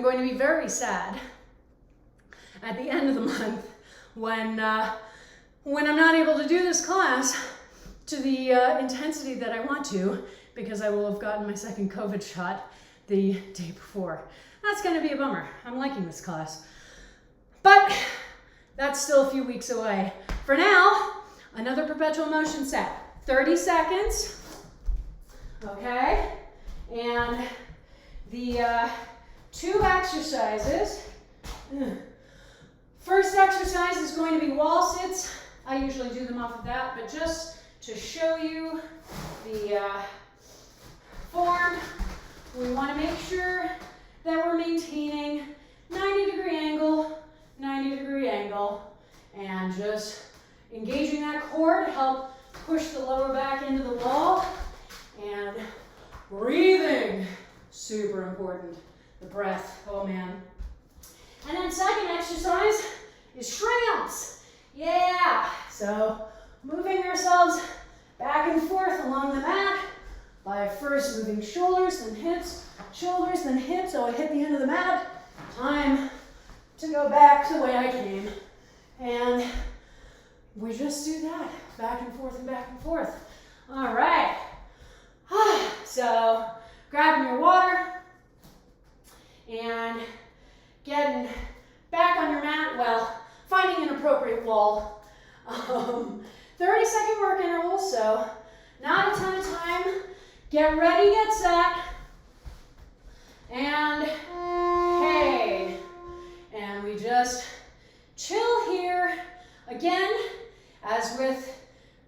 going to be very sad at the end of the month when I'm not able to do this class to the intensity that I want to, because I will have gotten my second COVID shot the day before. That's going to be a bummer. I'm liking this class. But that's still a few weeks away. For now, another perpetual motion set. 30 seconds. Okay? And the 2 exercises. First exercise is going to be wall sits. I usually do them off of that, but just to show you the form, we want to make sure that we're maintaining 90-degree angle, 90-degree angle, and just engaging that core to help push the lower back into the wall, and breathing, super important, the breath, oh man. And then second exercise is shrimps, yeah, so moving ourselves back and forth along the mat by first moving shoulders, then hips, shoulders, then hips. So I hit the end of the mat. Time to go back to the way I came. And we just do that, back and forth and back and forth. All right. So grabbing your water and getting back on your mat, well, finding an appropriate wall. 30-second work intervals, so not a ton of time. Get ready, get set, and hey, and we just chill here. Again, as with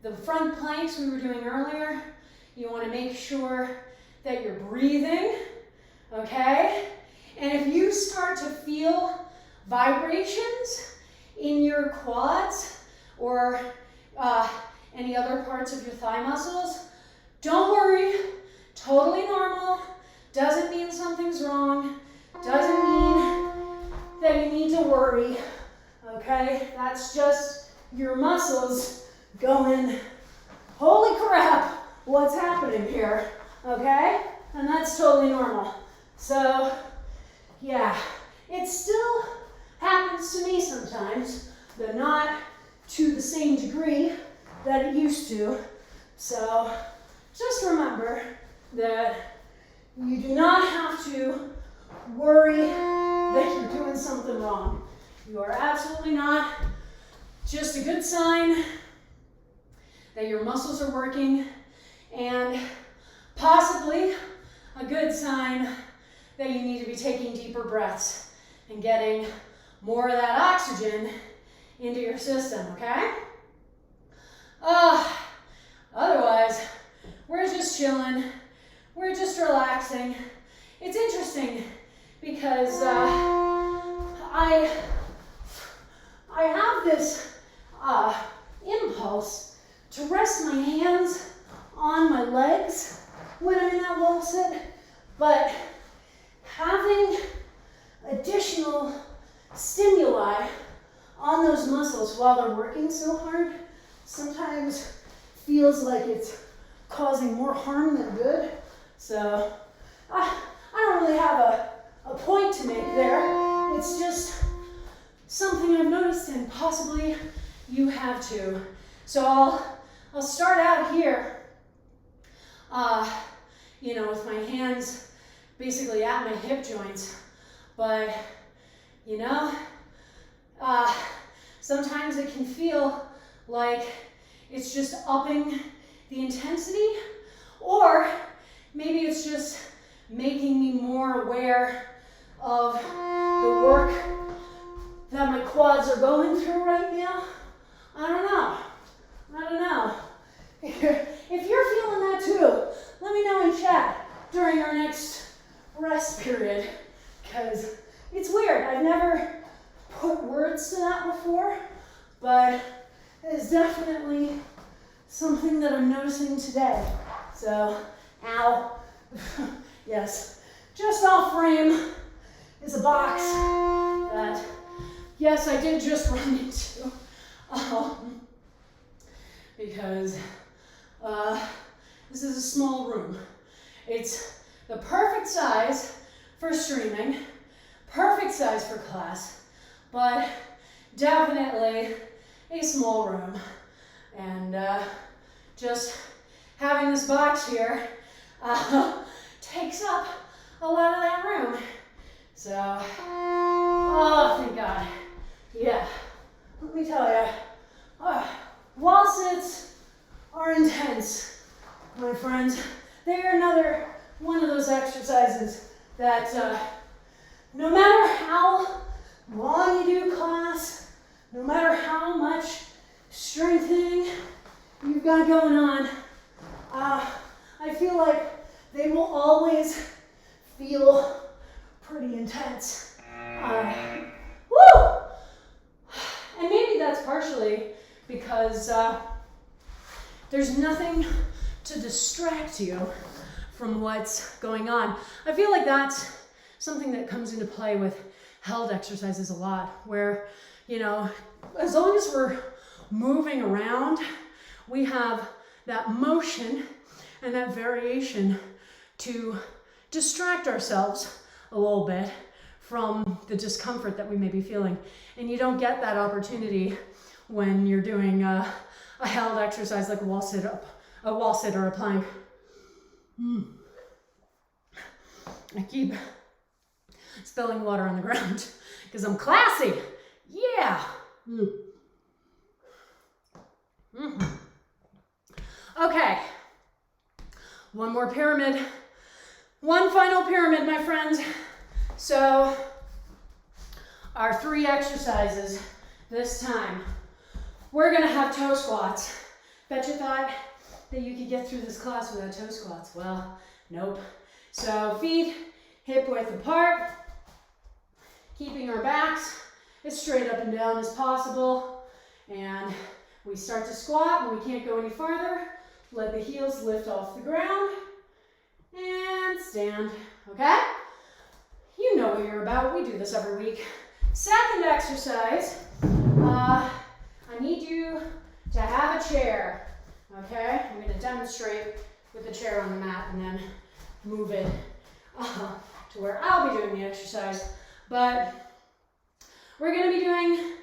the front planks we were doing earlier, you want to make sure that you're breathing, okay? And if you start to feel vibrations in your quads or any other parts of your thigh muscles, don't worry, totally normal, doesn't mean something's wrong, doesn't mean that you need to worry, okay? That's just your muscles going, holy crap, what's happening here, okay? And that's totally normal. So, yeah, it still happens to me sometimes, but not to the same degree that it used to. So just remember that you do not have to worry that you're doing something wrong. You are absolutely not. Just a good sign that your muscles are working, and possibly a good sign that you need to be taking deeper breaths and getting more of that oxygen into your system, okay? Otherwise, we're just chilling, we're just relaxing. It's interesting because I have this impulse to rest my hands on my legs when I'm in that wall sit, but having additional stimuli on those muscles while they're working so hard sometimes feels like it's causing more harm than good. So I don't really have a point to make there. It's just something I've noticed, and possibly you have too. So I'll start out here, with my hands basically at my hip joints, but sometimes it can feel like it's just upping the intensity, or maybe it's just making me more aware of the work that my quads are going through right now. I don't know. If you're feeling that too, let me know in chat during our next rest period, because something that I'm noticing today. So, ow. Yes, just off frame is a box that, yes, I did just run into. Because this is a small room. It's the perfect size for streaming, perfect size for class, but definitely a small room. And just having this box here takes up a lot of that room. So, oh, thank God. Yeah, let me tell you, wall sits are intense, my friends. They are another one of those exercises that no matter how long you do class, no matter how much strengthening you've got going on, I feel like they will always feel pretty intense. Woo! And maybe that's partially because there's nothing to distract you from what's going on. I feel like that's something that comes into play with held exercises a lot, where, you know, as long as we're moving around, we have that motion and that variation to distract ourselves a little bit from the discomfort that we may be feeling. And you don't get that opportunity when you're doing a held exercise like a wall sit or a plank. I keep spilling water on the ground because I'm classy. Yeah. Okay. One more pyramid. One final pyramid, my friends. So, our 3 exercises this time. We're gonna have toe squats. Bet you thought that you could get through this class without toe squats. Well, nope. So feet hip width apart, keeping our backs as straight up and down as possible. And we start to squat when we can't go any farther. Let the heels lift off the ground and stand, okay? You know what you're about. We do this every week. Second exercise, I need you to have a chair, okay? I'm gonna demonstrate with the chair on the mat and then move it to where I'll be doing the exercise. But we're gonna be doing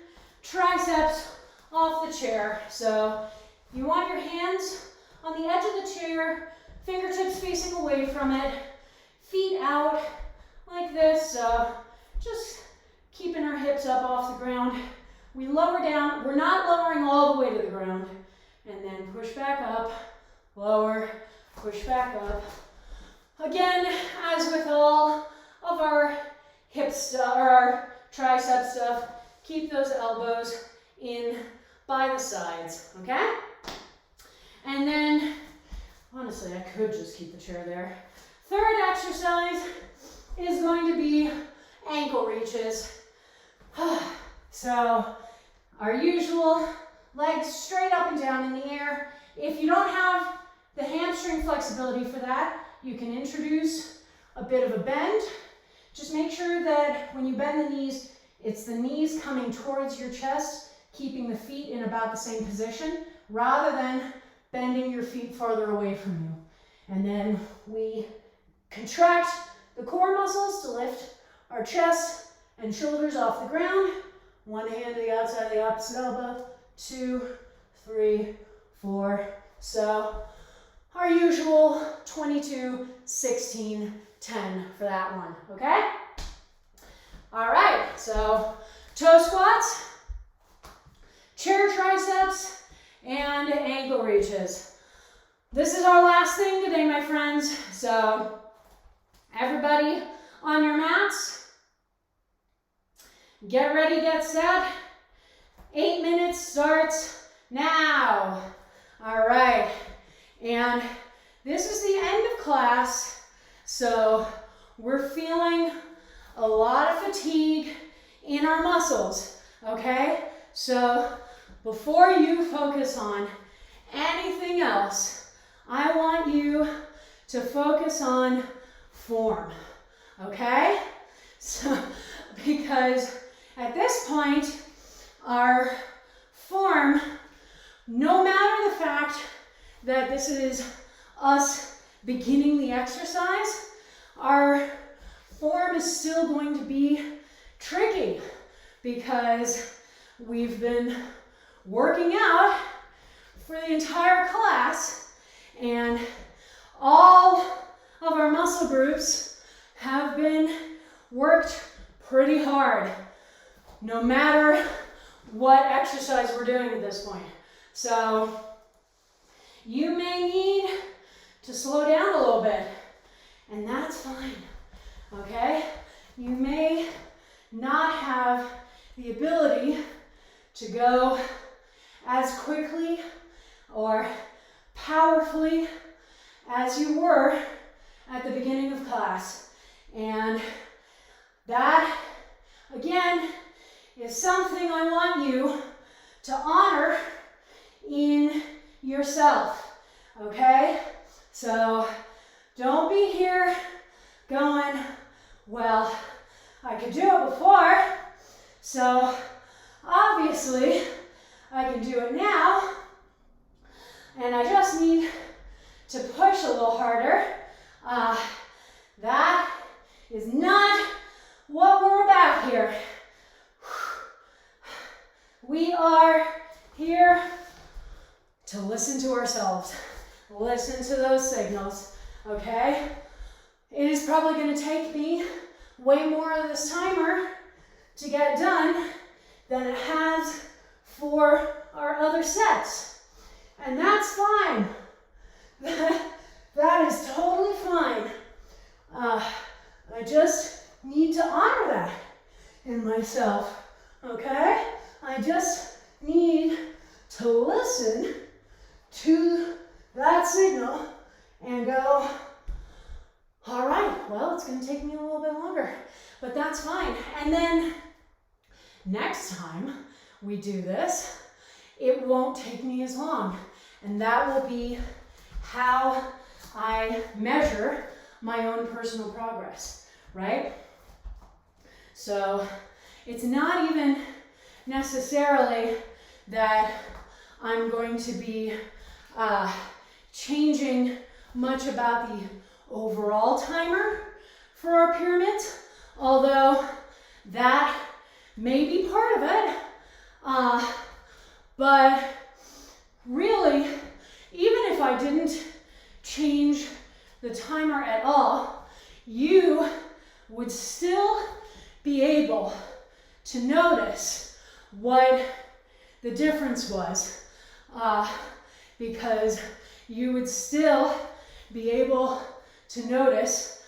triceps off the chair. So you want your hands on the edge of the chair, fingertips facing away from it, feet out like this. So just keeping our hips up off the ground. We lower down, we're not lowering all the way to the ground. And then push back up, lower, push back up. Again, as with all of our hip stuff, or our tricep stuff, keep those elbows in by the sides, okay? And then, honestly, I could just keep the chair there. Third exercise is going to be ankle reaches. So, our usual legs straight up and down in the air. If you don't have the hamstring flexibility for that, you can introduce a bit of a bend. Just make sure that when you bend the knees, it's the knees coming towards your chest, keeping the feet in about the same position, rather than bending your feet farther away from you. And then we contract the core muscles to lift our chest and shoulders off the ground. One hand to the outside of the opposite elbow. 2, 3, 4. So our usual 22, 16, 10 for that one, okay? All right, so toe squats, chair triceps, and ankle reaches. This is our last thing today, my friends. So everybody on your mats, get ready, get set. 8 minutes starts now. All right, and this is the end of class, so we're feeling a lot of fatigue in our muscles, okay? So before you focus on anything to focus on form, okay? So, because at this point, our form, no matter the fact that this is us beginning the exercise, our form is still going to be tricky because we've been working out for the entire class and all of our muscle groups have been worked pretty hard, no matter what exercise we're doing at this point. So you may need to slow down a little bit, and that's fine, okay? You may not have the ability to go as quickly or powerfully as you were at the beginning of class. And that, again, is something I want you to honor in yourself, okay? So don't be here going, well, I could do it before, so obviously I can do it now, and I just need to push a little harder. That is not what we're about here. We are here to listen to ourselves, listen to those signals, okay? It is probably going to take me way more of this timer to get done than it has for our other sets. And that's fine. That is totally fine. I just need to honor that in myself, okay? I just need to listen to that signal and go, all right, well, it's going to take me a little bit longer, but that's fine. And then next time we do this, it won't take me as long. And that will be how I measure my own personal progress, right? So it's not even necessarily that I'm going to be changing much about the overall timer for our pyramids, although that may be part of it. But really, even if I didn't change the timer at all, you would still be able to notice what the difference was, because you would still be able to notice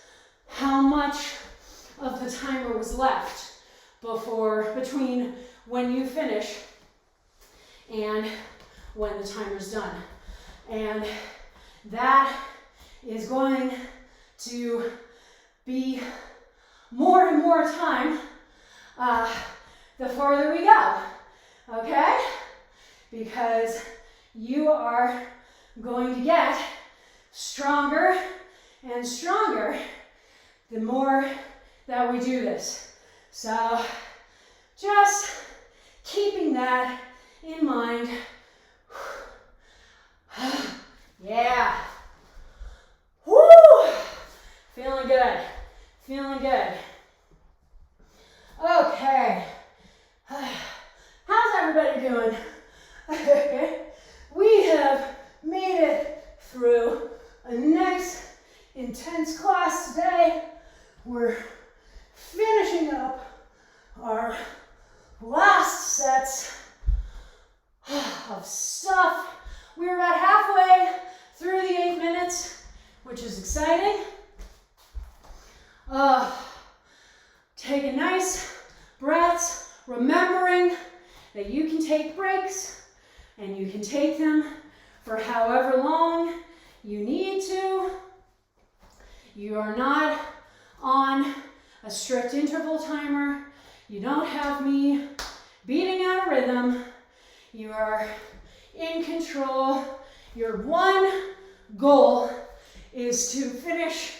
how much of the timer was left between when you finish and when the timer's done. And that is going to be more and more time the farther we go, okay? Because you are going to get stronger and stronger the more that we do this. So just keeping that in mind. Yeah. Woo! Feeling good. Feeling good. Okay. How's everybody doing? We have made it through a nice, intense class today. We're finishing up our last sets of stuff. We're about halfway through the 8 minutes, which is exciting. Taking nice breaths, remembering that you can take breaks and you can take them for however long you need to. You are not on a strict interval timer. You don't have me beating out a rhythm. You are in control. Your one goal is to finish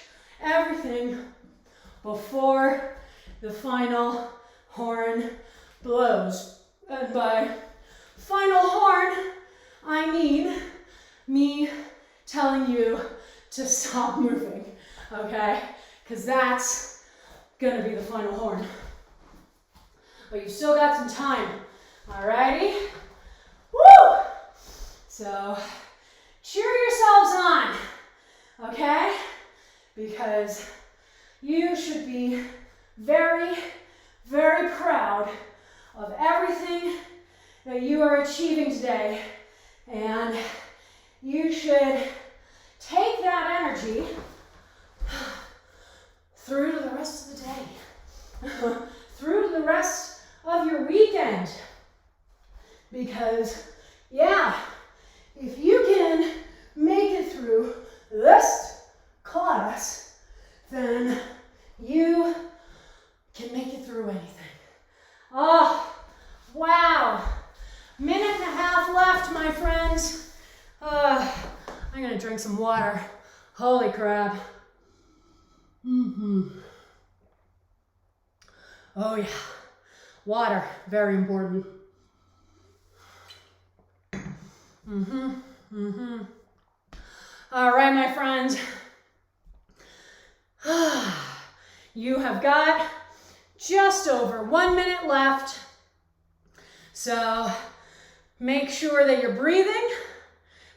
everything before the final horn blows. And by final horn, I mean me telling you to stop moving, okay? Because that's gonna be the final horn. But you still got some time, alrighty? Woo! So, cheer yourselves on, okay? Because you should be very, very proud of everything that you are achieving today. And you should take that energy through to the rest of the day, through to the rest of your weekend. Because, yeah, if you can make it through this class, then you can make it through anything. Oh, wow. Minute and a half left, my friends. I'm gonna drink some water. Holy crap. Oh yeah, water, very important. All right, my friends. You have got just over 1 minute left. So make sure that you're breathing.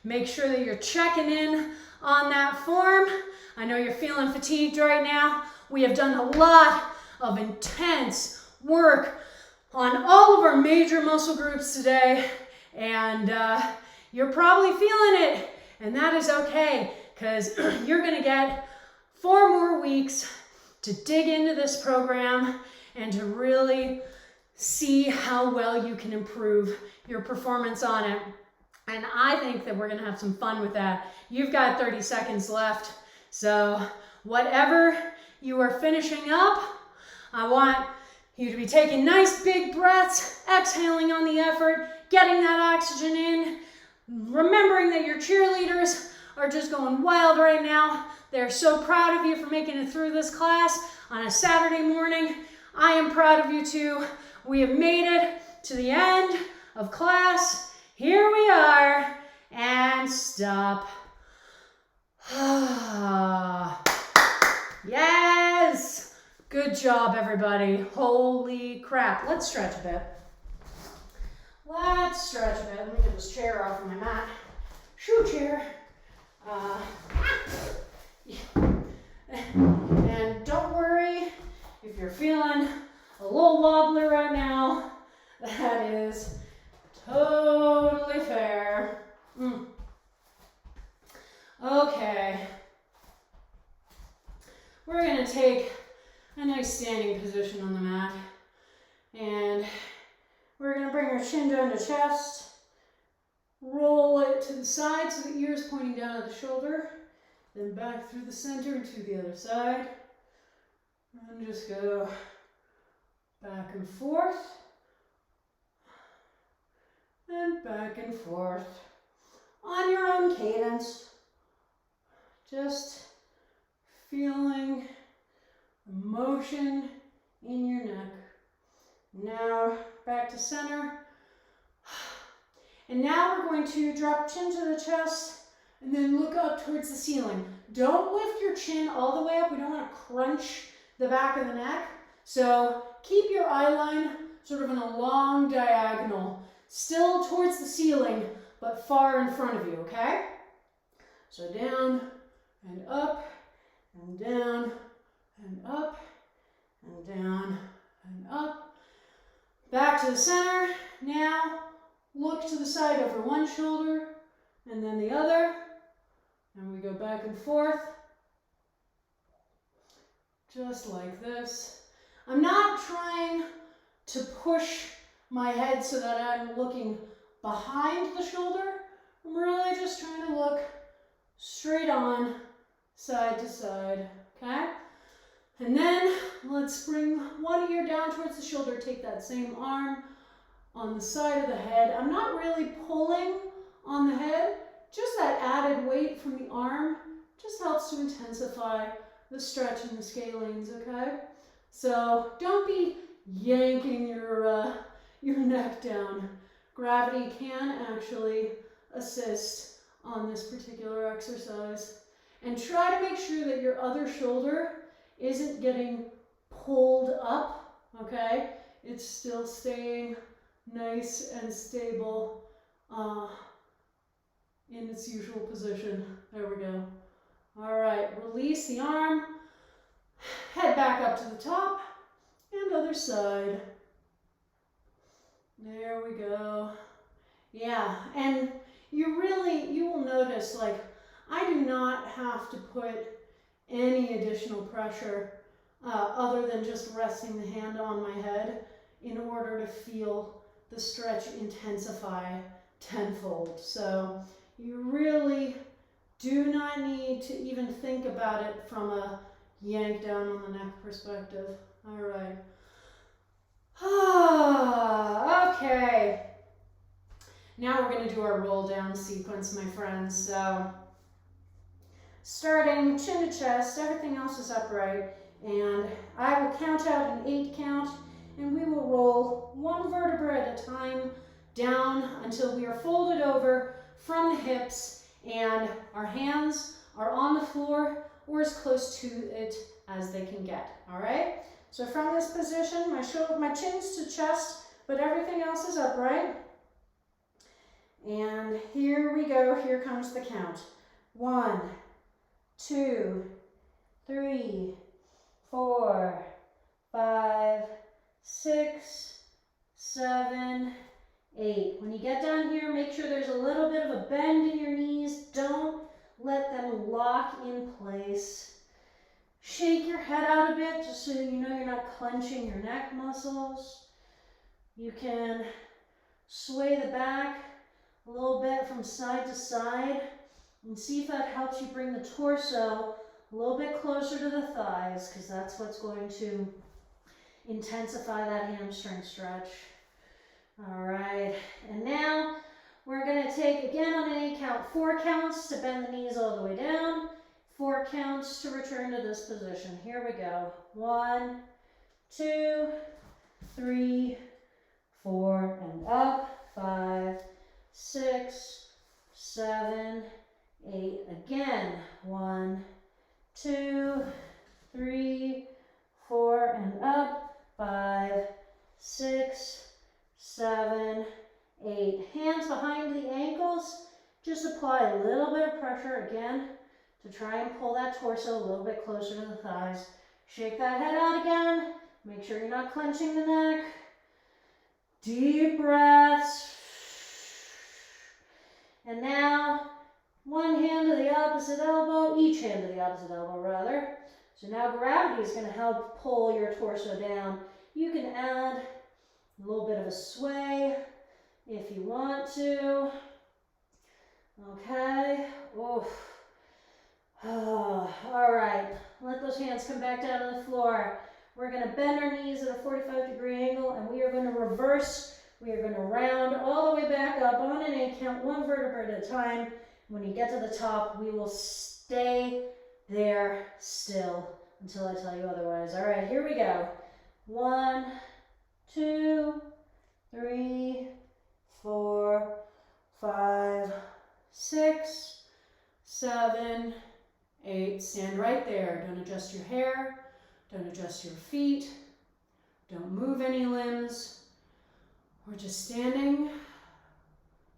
Make sure that you're checking in on that form. I know you're feeling fatigued right now. We have done a lot of intense work on all of our major muscle groups today, and you're probably feeling it, and that is okay, because you're gonna get 4 more weeks to dig into this program and to really see how well you can improve your performance on it. And I think that we're gonna have some fun with that. You've got 30 seconds left. So whatever you are finishing up, I want you to be taking nice big breaths, exhaling on the effort, getting that oxygen in, remembering that your cheerleaders are just going wild right now. They're so proud of you for making it through this class on a Saturday morning. I am proud of you too. We have made it to the end of class. Here we are, and stop. Yes! Good job, everybody. Holy crap. Let's stretch a bit. Let's stretch a bit. Let me get this chair off of my mat. Shoe chair. And don't worry if you're feeling a little wobbly right now. That is totally fair. Okay. We're going to take a nice standing position on the mat. And we're going to bring our chin down to chest. Roll it to the side so the ear's pointing down at the shoulder. Then back through the center to the other side. And just go back and forth. And back and forth. On your own cadence. Just feeling the motion in your neck. Now back to center. And now we're going to drop chin to the chest and then look up towards the ceiling. Don't lift your chin all the way up. We don't want to crunch the back of the neck. So keep your eye line sort of in a long diagonal, still towards the ceiling, but far in front of you, okay? So down and up and down and up and down and up. Back to the center. Now look to the side over one shoulder and then the other. And we go back and forth. Just like this. I'm not trying to push my head so that I'm looking behind the shoulder. I'm really just trying to look straight on, side to side, okay? And then let's bring one ear down towards the shoulder. Take that same arm on the side of the head. I'm not really pulling on the head, just that added weight from the arm, just just helps to intensify the stretch in the scalenes, okay? So don't be yanking your neck down. Gravity can actually assist on this particular exercise. And try to make sure that your other shoulder isn't getting pulled up, okay? It's still staying nice and stable in its usual position. There we go. All right, release the arm, head back up to the top, and other side. There we go. Yeah, and you will notice, like, I do not have to put any additional pressure other than just resting the hand on my head in order to feel the stretch intensify tenfold. So you really do not need to even think about it from a yank down on the neck perspective. All right. Okay. Now we're going to do our roll down sequence, my friends. So starting chin to chest, everything else is upright. And I will count out an 8 count, and we will roll one vertebra at a time down until we are folded over from the hips and our hands are on the floor or as close to it as they can get. All right? So from this position, my chin's to chest, but everything else is upright. And here we go. Here comes the count. 1, 2, 3, 4, 5, 6, 7, 8. When you get down here, make sure there's a little bit of a bend in your knees. Don't let them lock in place. Shake your head out a bit just so you know you're not clenching your neck muscles. You can sway the back a little bit from side to side and see if that helps you bring the torso a little bit closer to the thighs, because that's what's going to intensify that hamstring stretch. All right, and now we're going to take, again on an 8 count, 4 counts to bend the knees all the way down, 4 counts to return to this position. Here we go. 1, 2, 3, 4, and up. 5, 6, 7, 8. Again. 1, 2, 3, 4, and up. 5, 6, 7, 8. Hands behind the ankles. Just apply a little bit of pressure again to try and pull that torso a little bit closer to the thighs. Shake that head out again. Make sure you're not clenching the neck. Deep breaths. And now, one hand to the opposite elbow, each hand to the opposite elbow rather. So now gravity is going to help pull your torso down. You can add a little bit of a sway if you want to. Okay. Oof. Oh, all right. Let those hands come back down to the floor. We're going to bend our knees at a 45-degree angle, and we are going to reverse. We are going to round all the way back up on an 8 count, 1 vertebra at a time. When you get to the top, we will stay there still until I tell you otherwise. All right, here we go. 1, 2, 3, 4, 5, 6, 7, 8. Stand right there. Don't adjust your hair. Don't adjust your feet. Don't move any limbs. We're just standing,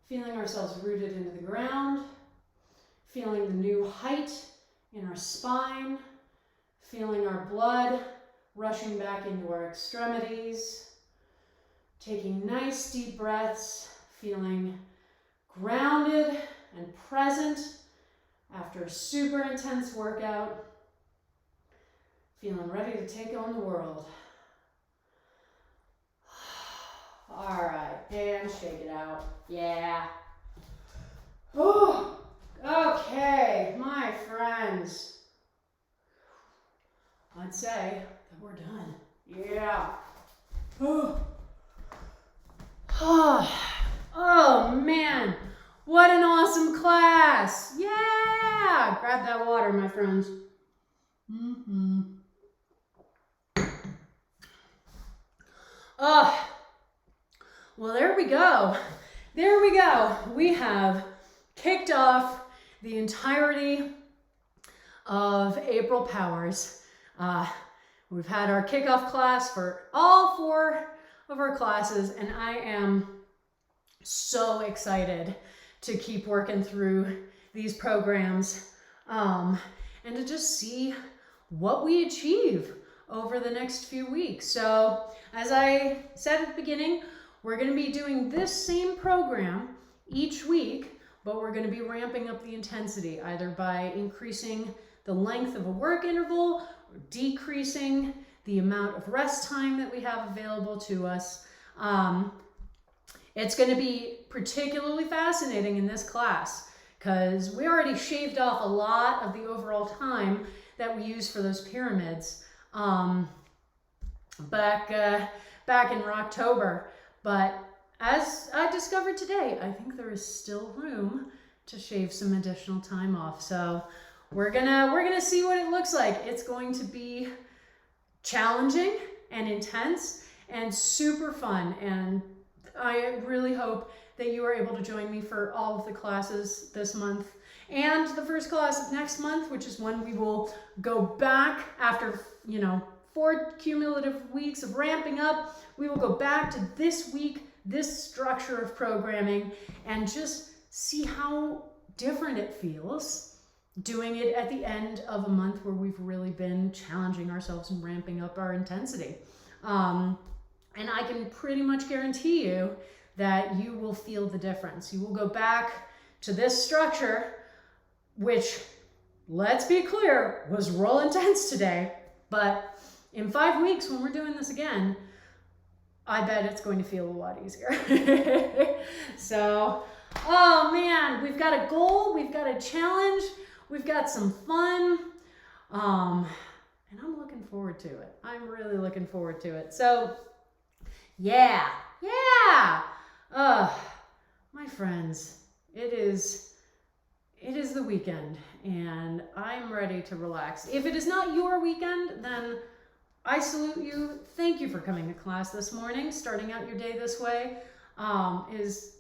feeling ourselves rooted into the ground, feeling the new height in our spine, feeling our blood rushing back into our extremities, taking nice deep breaths, feeling grounded and present after a super intense workout, feeling ready to take on the world. All right, and shake it out. Yeah. Oh, okay, my friends. I'd say that we're done. Yeah. Oh man, what an awesome class. Yeah. Yeah, grab that water, my friends. Oh, well, there we go. There we go. We have kicked off the entirety of April Powers. We've had our kickoff class for all 4 of our classes, and I am so excited to keep working through these programs and to just see what we achieve over the next few weeks. So as I said at the beginning, we're going to be doing this same program each week, but we're going to be ramping up the intensity either by increasing the length of a work interval or decreasing the amount of rest time that we have available to us. It's going to be particularly fascinating in this class because we already shaved off a lot of the overall time that we use for those pyramids back in October. But as I discovered today, I think there is still room to shave some additional time off. So we're gonna see what it looks like. It's going to be challenging and intense and super fun. And I really hope that you are able to join me for all of the classes this month and the first class of next month, which is when we will go back after, 4 cumulative weeks of ramping up. We will go back to this week, this structure of programming, and just see how different it feels doing it at the end of a month where we've really been challenging ourselves and ramping up our intensity. And I can pretty much guarantee you that you will feel the difference. You will go back to this structure, which, let's be clear, was real intense today. But in 5 weeks, when we're doing this again, I bet it's going to feel a lot easier. So, oh man, we've got a goal, we've got a challenge, we've got some fun, and I'm looking forward to it. I'm really looking forward to it. So, yeah, my friends, it is the weekend, and I'm ready to relax. If it is not your weekend, then I salute you. Thank you for coming to class this morning. Starting out your day this way is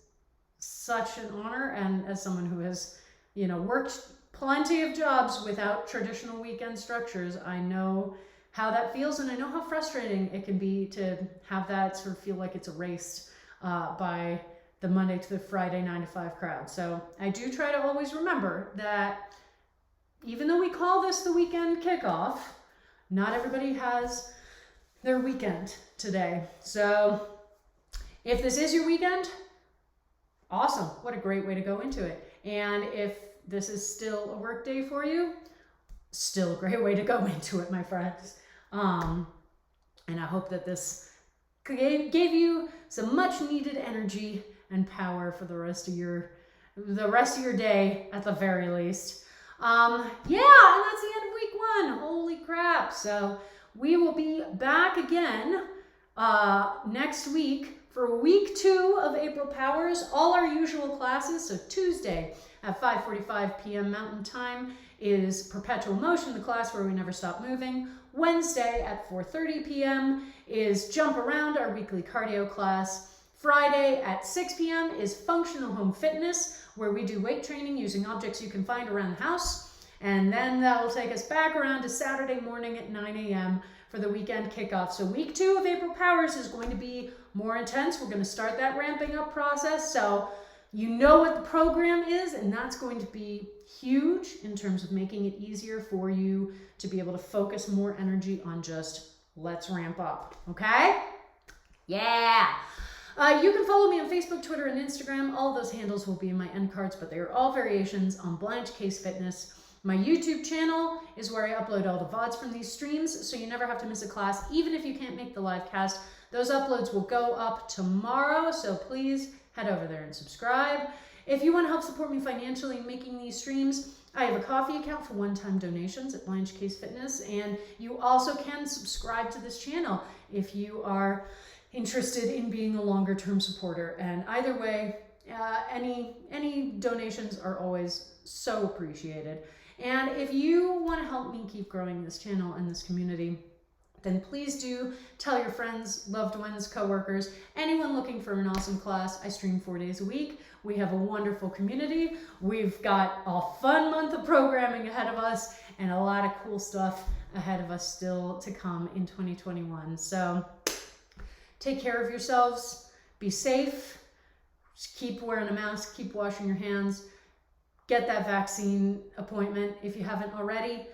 such an honor, and as someone who has, worked plenty of jobs without traditional weekend structures, I know how that feels, and I know how frustrating it can be to have that sort of feel like it's erased by the Monday to the Friday 9 to 5 crowd. So I do try to always remember that even though we call this the weekend kickoff, not everybody has their weekend today. So if this is your weekend, awesome. What a great way to go into it. And if this is still a work day for you, still a great way to go into it, my friends. And I hope that this gave you some much needed energy and power for the rest of your day at the very least. And that's the end of week 1. Holy crap. So we will be back again next week for week 2 of April Powers, all our usual classes. So Tuesday at 5:45 p.m. Mountain Time is Perpetual Motion, the class where we never stop moving. Wednesday at 4:30 p.m. is Jump Around, our weekly cardio class. Friday at 6 p.m. is Functional Home Fitness, where we do weight training using objects you can find around the house. And then that will take us back around to Saturday morning at 9 a.m. for the weekend kickoff. So week 2 of April Powers is going to be more intense. We're going to start that ramping up process. So you know what the program is, and that's going to be huge in terms of making it easier for you to be able to focus more energy on just let's ramp up. Okay? Yeah. You can follow me on Facebook, Twitter, and Instagram. All of those handles will be in my end cards, but they are all variations on Blanche Case Fitness. My YouTube channel is where I upload all the VODs from these streams, so you never have to miss a class, even if you can't make the live cast. Those uploads will go up tomorrow, so please head over there and subscribe. If you want to help support me financially in making these streams, I have a coffee account for one-time donations at Blanche Case Fitness, and you also can subscribe to this channel if you are interested in being a longer-term supporter. And either way, any donations are always so appreciated. And if you want to help me keep growing this channel and this community, then please do tell your friends, loved ones, coworkers, anyone looking for an awesome class. I stream 4 days a week. We have a wonderful community. We've got a fun month of programming ahead of us and a lot of cool stuff ahead of us still to come in 2021. So take care of yourselves, be safe, just keep wearing a mask, keep washing your hands, get that vaccine appointment if you haven't already.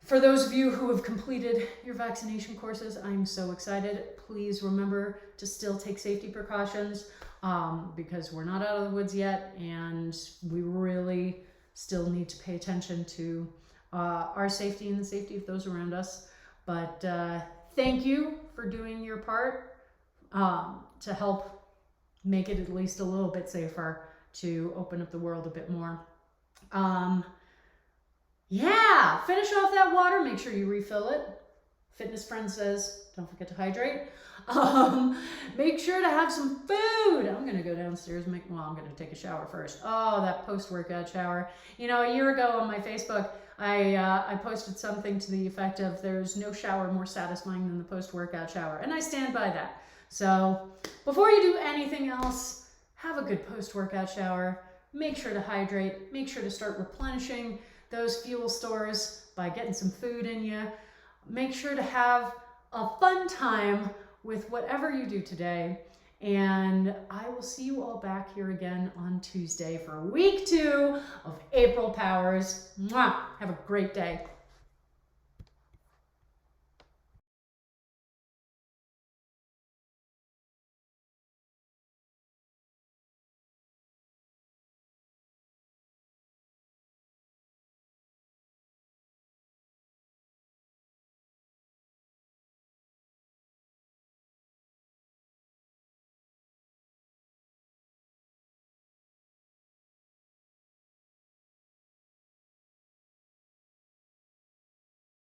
For those of you who have completed your vaccination courses, I'm so excited. Please remember to still take safety precautions because we're not out of the woods yet, and we really still need to pay attention to our safety and the safety of those around us. But thank you for doing your part to help make it at least a little bit safer, to open up the world a bit more. Yeah, finish off that water. Make sure you refill it. Fitness Friend says, don't forget to hydrate. Make sure to have some food. I'm going to go downstairs and I'm going to take a shower first. Oh, that post-workout shower. You know, a year ago on my Facebook, I posted something to the effect of there's no shower more satisfying than the post-workout shower. And I stand by that. So before you do anything else, have a good post-workout shower. Make sure to hydrate. Make sure to start replenishing those fuel stores by getting some food in you. Make sure to have a fun time with whatever you do today. And I will see you all back here again on Tuesday for week 2 of April Powers. Mwah! Have a great day.